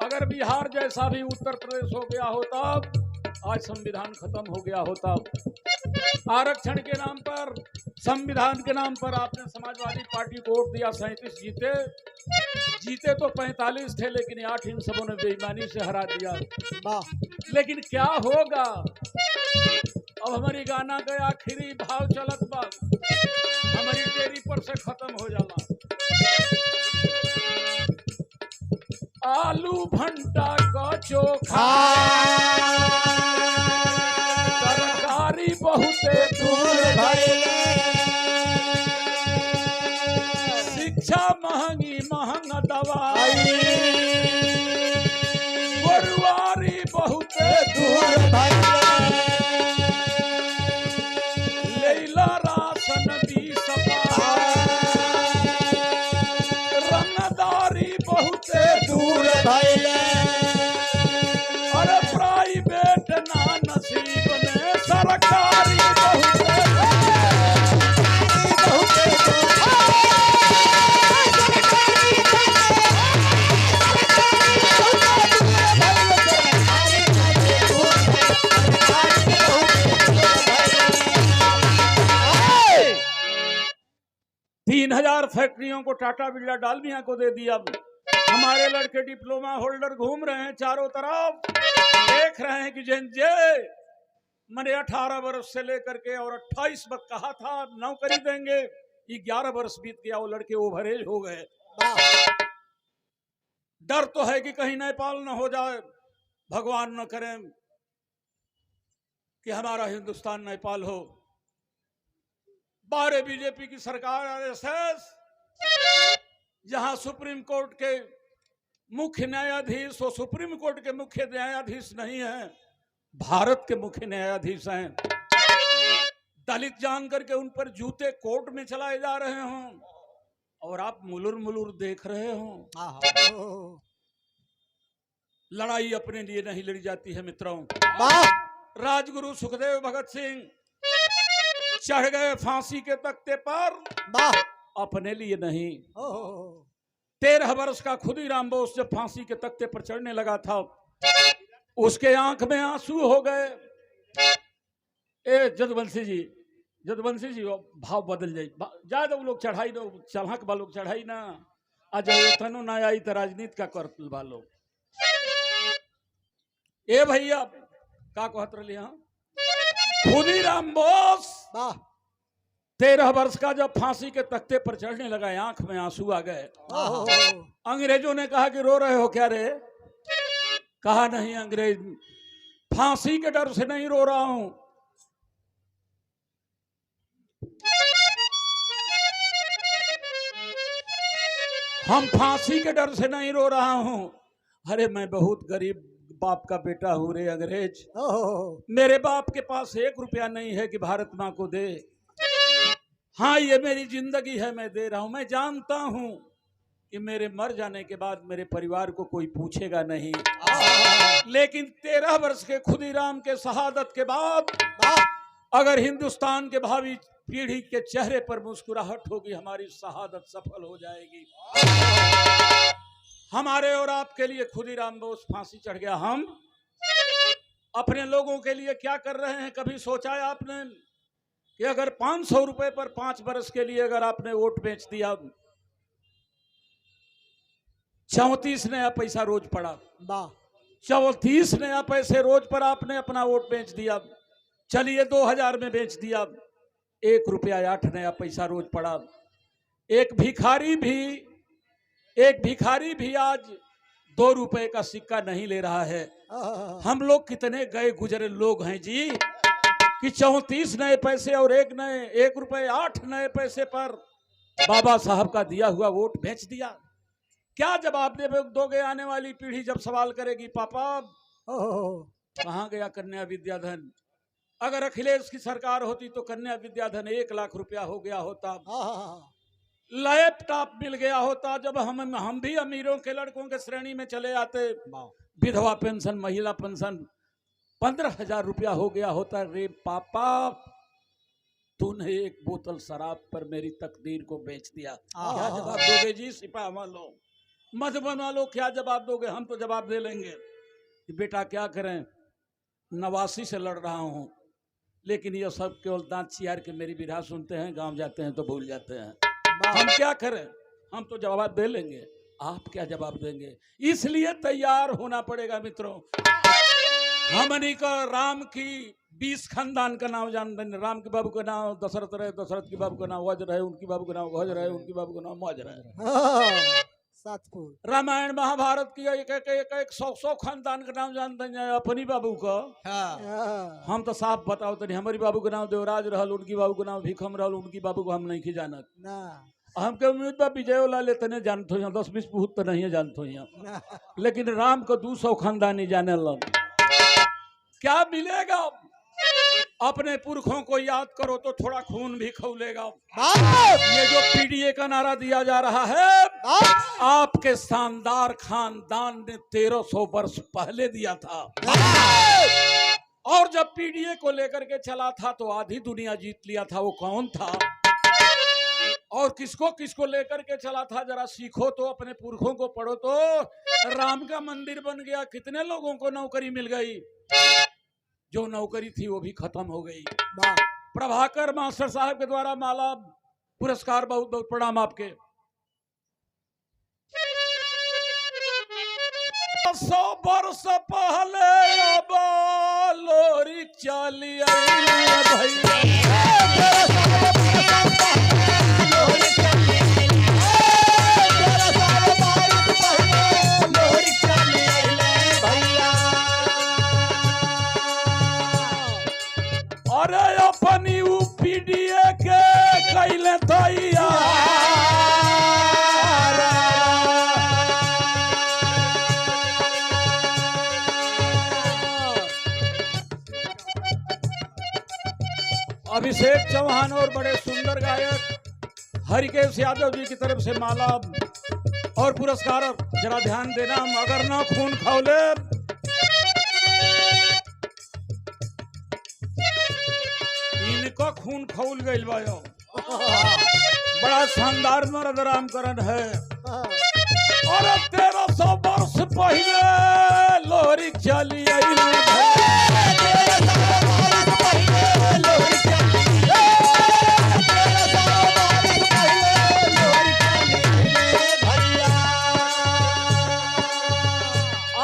अगर बिहार जैसा भी उत्तर प्रदेश हो गया होता आज संविधान खत्म हो गया होता। आरक्षण के नाम पर संविधान के नाम पर आपने समाजवादी पार्टी को वोट दिया। 37 जीते तो 45 थे लेकिन 8 इन सबों ने बेईमानी से हरा दिया। लेकिन क्या होगा अब हमारी गाना के आखिरी भाव चलत बा हमारी टेरी पर से खत्म हो जाला। आलू भंटा का चोखा तरकारी बहुते दूर भइले। शिक्षा महंगी महंगा दवाई गोरुआरी बहुते दूर भइले। लैला राशन भी सपा रंगदारी बहुते दूर भइले। अरे प्राइवेट ना नसीब में सरकारी बहुते तीन 3000 फैक्ट्रियों को टाटा बिरला डालमिया को दे दिया। हमारे लड़के डिप्लोमा होल्डर घूम रहे हैं चारों तरफ देख रहे हैं कि मैंने 18 वर्ष से लेकर के और 28 वक्त कहा था नौकरी देंगे। 11 वर्ष बीत गया वो लड़के ओवरेज हो गए। डर तो है कि कहीं नेपाल न हो जाए। भगवान न करें कि हमारा हिंदुस्तान नेपाल हो। 12 बीजेपी की सरकार आरएसएस जहां सुप्रीम कोर्ट के मुख्य न्यायाधीश वो सुप्रीम कोर्ट के मुख्य न्यायाधीश नहीं है भारत के मुख्य न्यायाधीश हैं। दलित जान करके उन पर जूते कोर्ट में चलाए जा रहे हों और आप मुलुर देख रहे हो। लड़ाई अपने लिए नहीं लड़ी जाती है मित्रों। राजगुरु सुखदेव भगत सिंह चढ़ गए फांसी के तख्ते पर अपने लिए नहीं। 13 वर्ष का खुदीराम बोस जब फांसी के तख्ते पर चढ़ने लगा था उसके आंख में आंसू हो गए। जदवंशी जी भाव बदल जाए ज्यादा वो लोग चढ़ाई ना चढ़ाक वालों चढ़ाई ना आज तनु ना आई तो राजनीति का कर वालों। ए भैया का कहत रही खुदीराम बोस 13 वर्ष का जब फांसी के तख्ते पर चढ़ने लगा आंख में आंसू आ गए। अंग्रेजों ने कहा कि रो रहे हो क्या रे? कहा नहीं अंग्रेज फांसी के डर से नहीं रो रहा हूं। हम फांसी के डर से नहीं रो रहा हूं। अरे मैं बहुत गरीब बाप का बेटा हूँ रे अंग्रेज। ओहो, मेरे बाप के पास 1 रुपया नहीं है कि भारत माँ को दे। हाँ, ये मेरी जिंदगी है, मैं दे रहा हूं। मैं जानता हूं कि मेरे मर जाने के बाद मेरे परिवार को कोई पूछेगा नहीं, लेकिन 13 वर्ष के खुदीराम के शहादत के बाद अगर हिंदुस्तान के भावी पीढ़ी के चेहरे पर मुस्कुराहट होगी, हमारी शहादत सफल हो जाएगी। हमारे और आपके लिए खुदीराम बोस फांसी चढ़ गया। हम अपने लोगों के लिए क्या कर रहे हैं? कभी सोचा है आपने कि अगर 500 रुपए पर 5 बरस के लिए अगर आपने वोट बेच दिया, 34 नया पैसा रोज पड़ा, 34 नया पैसे रोज पर आपने अपना वोट बेच दिया। चलिए 2000 में बेच दिया, 1 रुपया 8 नया पैसा रोज पड़ा। एक भिखारी भी आज 2 रुपए का सिक्का नहीं ले रहा है। हम लोग कितने गए गुजरे लोग हैं जी कि 34 नए पैसे और 1 रुपए 8 नए पैसे पर बाबा साहब का दिया हुआ वोट बेच दिया। क्या जवाब दोगे? आने वाली पीढ़ी जब सवाल करेगी, पापा कहाँ गया कन्या विद्याधन? अगर अखिलेश की सरकार होती तो कन्या विद्याधन 1 लाख रुपया हो गया होता, लैपटॉप मिल गया होता। जब हम भी अमीरों के लड़कों के श्रेणी में चले आते, विधवा पेंशन, महिला पेंशन 15,000 रुपया हो गया होता। रे पापा, तूने 1 बोतल शराब पर मेरी तकदीर को बेच दिया। क्या जवाब दोगे जी? सिपाही वालों, मधुबन वालों, क्या जवाब दोगे? हम तो जवाब दे लेंगे कि बेटा क्या करें, 89 से लड़ रहा हूं, लेकिन ये सब केवल दांत चियार के मेरी विधा सुनते हैं, गांव जाते हैं तो भूल जाते हैं। हम क्या करें? हम तो जवाब दे लेंगे, आप क्या जवाब देंगे? इसलिए तैयार होना पड़ेगा मित्रों। हमनी का राम की 20 खानदान का नाम जानते हैं। राम के बाबू का नाम दशरथ रहे, दशरथ के बाबू का नाम वज रहे, उनकी बाबू का नाम गज रहे, उनकी बाबू का नाम मौज रहे। रामायण महाभारत की एक 100 खानदान का नाम जानते हैं अपनी बाबू का। हम तो साफ बताओ तो नहीं, हमारी बाबू का नाम देवराज रहल, उनकी बाबू का नाम भीखम रहल, उनकी बाबू को हम नहीं की जानत। हमके उम्मीद बा विजय वाला लेते नहीं जानते हैं, 10-20 बहुत तो नहीं जानते हैं, लेकिन राम को 200 खानदानी जाने लग। क्या मिलेगा? अपने पुरखों को याद करो तो थोड़ा खून भी खौलेगा। ये जो पीडीए का नारा दिया जा रहा है, आपके शानदार खानदान ने 1300 वर्ष पहले दिया था। और जब पीडीए को लेकर के चला था तो आधी दुनिया जीत लिया था। वो कौन था और किसको किसको लेकर के चला था? जरा सीखो तो, अपने पुरखों को पढ़ो तो। राम का मंदिर बन गया, कितने लोगों को नौकरी मिल गई? जो नौकरी थी वो भी खत्म हो गई। प्रभाकर मास्टर साहब के द्वारा माला पुरस्कार, बहुत बहुत प्रणाम आपके। 100 वर्ष पहले लोरी चाली अरे अपनी पीडीए के कैले तैया। अभिषेक चौहान और बड़े सुंदर गायक हरिकेश यादव जी की तरफ से माला और पुरस्कार। जरा ध्यान देना, अगर ना खून खौले इनका खून खौल गई बायो। बड़ा शानदार मर्द रामकरण है। और 1300 वर्ष पहले लोरी चली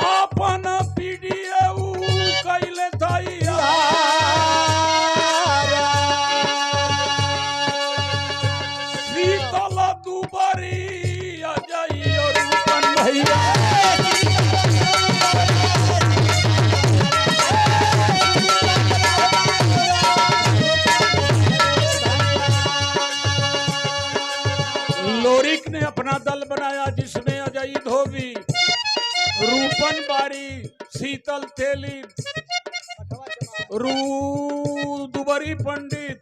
अपन पीडीए कैले तैया। लोरिक ने अपना दल बनाया जिसमें अजय धोबी, रूपन बारी, शीतल तेली रू दुबरी पंडित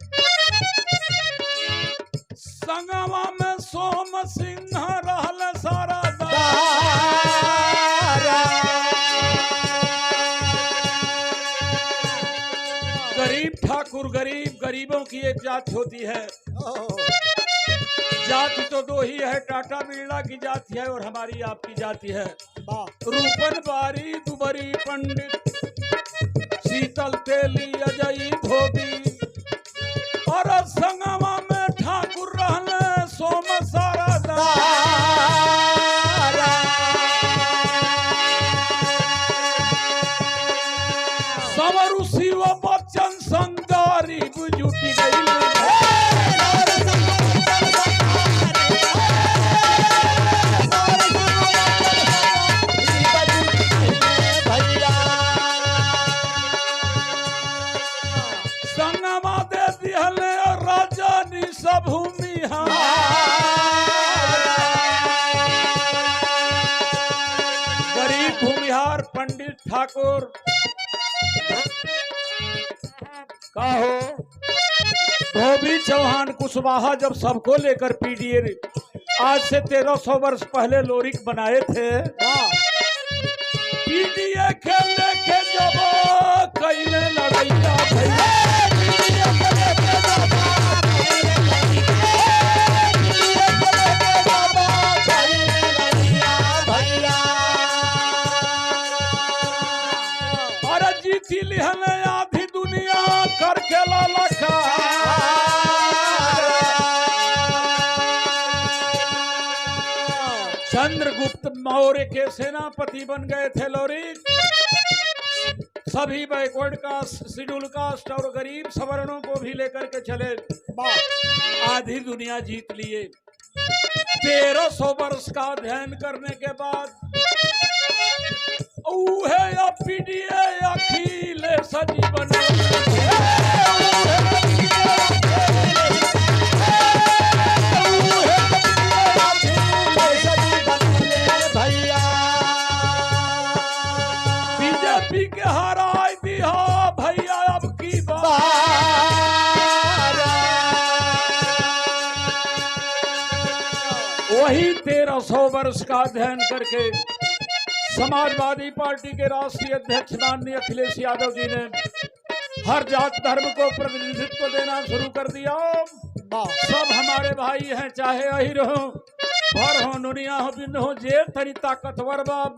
संगमा में सोम सिंह रहल सारा गरीब ठाकुर गरीब, गरीबों की एक जात होती है। जाति तो दो ही है, टाटा बिरला की जाति है और हमारी आपकी जाति है। रूपन बारी दुबरी पंडित शीतल तेली अजय धोबी और संगमा में ठाकुर रहने सोम सारा समरु शिव बच्चन संगारी जुटी गई संगमा दे दिहले राजा निशा भूमि गरीब भूमिहार पंडित ठाकुर का हो धोबी चौहान कुशवाहा जब सबको लेकर पीडीए आज से 1300 वर्ष पहले लोरिक बनाए थे। पीडीए खेलने के जब कैले लड़ैया भैया और जीती लिहले आधी दुनिया कर खेला लखा चंद्रगुप्त मौर्य के सेनापति बन गए थे लोरिक। सभी बैकवर्ड कास्ट, शेड्यूल कास्ट और गरीब सवर्णों को भी लेकर के चले, आधी दुनिया जीत लिए। 1300 वर्ष का अध्ययन करने के बाद पीडीए अखिले सजीवन बीजेपी के हराई दिया भैया अब की वही 1300 वर्ष का अध्ययन करके समाजवादी पार्टी के राष्ट्रीय अध्यक्ष माननीय अखिलेश यादव जी ने हर जात धर्म को प्रतिनिधित्व देना शुरू कर दिया। सब हमारे भाई हैं, चाहे अहिर हो, भर हो, नुनिया हो, बिन हो, जे तरी ताकतवर बाब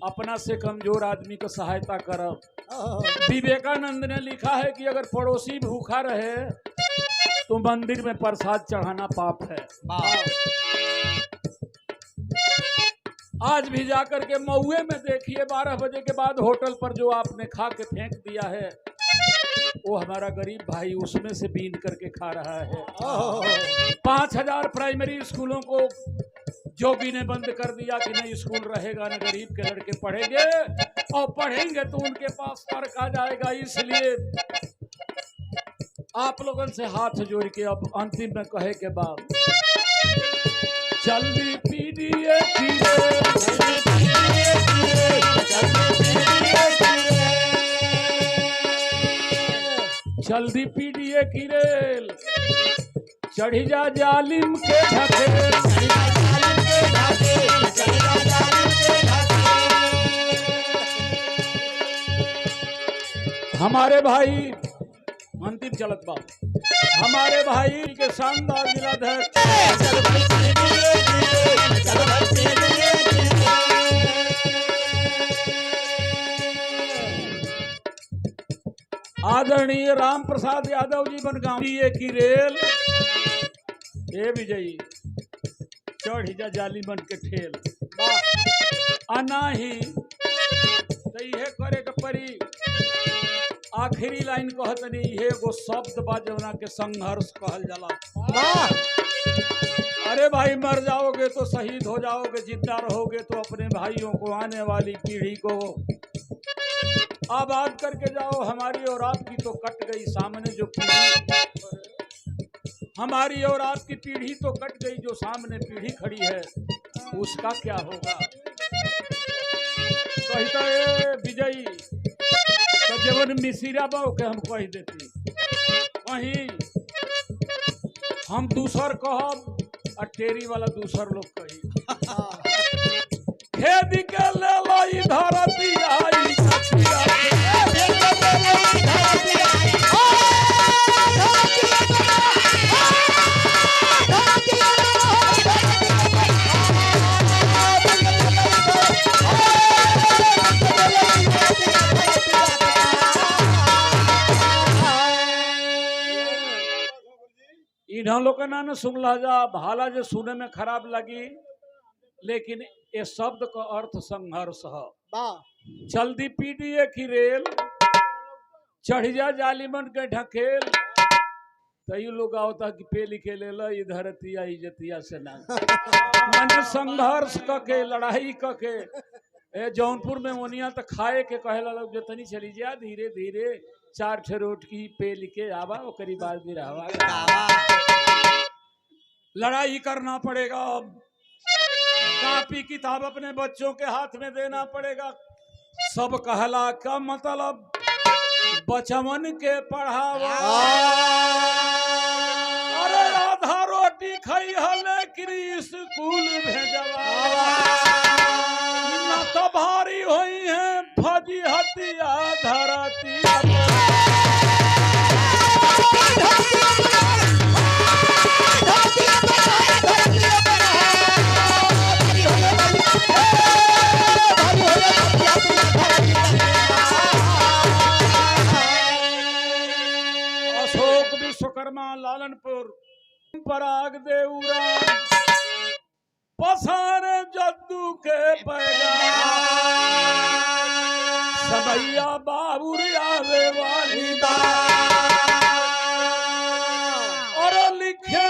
अपना से कमजोर आदमी को सहायता करो। विवेकानंद ने लिखा है कि अगर पड़ोसी भूखा रहे तो मंदिर में प्रसाद चढ़ाना पाप है। आज भी जाकर के मऊए में देखिए 12 बजे के बाद होटल पर जो आपने खा के फेंक दिया है वो हमारा गरीब भाई उसमें से बीन करके खा रहा है। 5000 प्राइमरी स्कूलों को जोगी ने बंद कर दिया कि नहीं स्कूल रहेगा, न गरीब के लड़के पढ़ेंगे और पढ़ेंगे तो उनके पास तर्क आ जाएगा। इसलिए आप लोगों से हाथ जोड़ के अब अंतिम में कहे के बाद जल्दी पीडीए जल्दी पीडीए की रेल चढ़ी जा जालिम के ढकेल। हमारे भाई अंतिम चलत बात हमारे भाई के शानदार जिलाध्यक्ष आदरणीय राम प्रसाद यादव जी बनगांव की रेल ए विजयी चढ़ी जा जाली बन के ठेल आना ही तो करे के परी। आखिरी लाइन कहतनी एगो शब्द बा जौना के संघर्ष कहल जाला। अरे भाई मर जाओगे तो शहीद हो जाओगे, जिंदा रहोगे तो अपने भाइयों को, आने वाली पीढ़ी को आबाद करके जाओ। हमारी और आपकी तो कट गई, सामने जो पीढ़ी हमारी और आपकी पीढ़ी तो कट गई, जो सामने पीढ़ी खड़ी है उसका क्या होगा। कहता है विजयी तो जवन मिसिरा बाबू के हम कह देती वहीं हम दूसर कहब और टेरी वाला दूसर लोग कही खेदी के ले लाई धरती आई छतिया इन्हों लोग ना न सुनला जा भाला जो सुने में खराब लगी लेकिन ये शब्द का अर्थ संघर्ष है जल्दी पीटिए की रेल चढ़ जा जालिमन के ढकेल तई लोग आवता कि पे लिखे ले ला इधर तिया इजतिया से ना मैंने संघर्ष करके लड़ाई करके ए जौनपुर में ओनिया तो खाए के कहे लोग जतनी चली जा धीरे धीरे 4 ठे रोट की पे लिखे आवा ओकरी बाद भी रहवा लड़ाई करना पड़ेगा कापी किताब अपने बच्चों के हाथ में देना पड़ेगा सब कहला का मतलब बचवन के पढ़ावा अरे आधा रोटी खाई हले कि स्कूल भेजवा न तो भारी हुई है फजी हतिया धरती विश्वकर्मा लालनपुर पराग देउरा पसार जद्दू के पैगा सबैया बाबुर आवे वाली और लिखे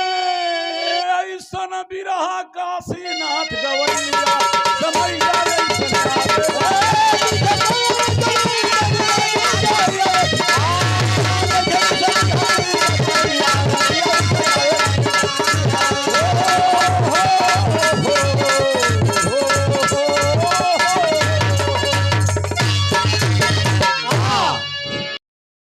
ऐसन बिरहा काशीनाथ गवैया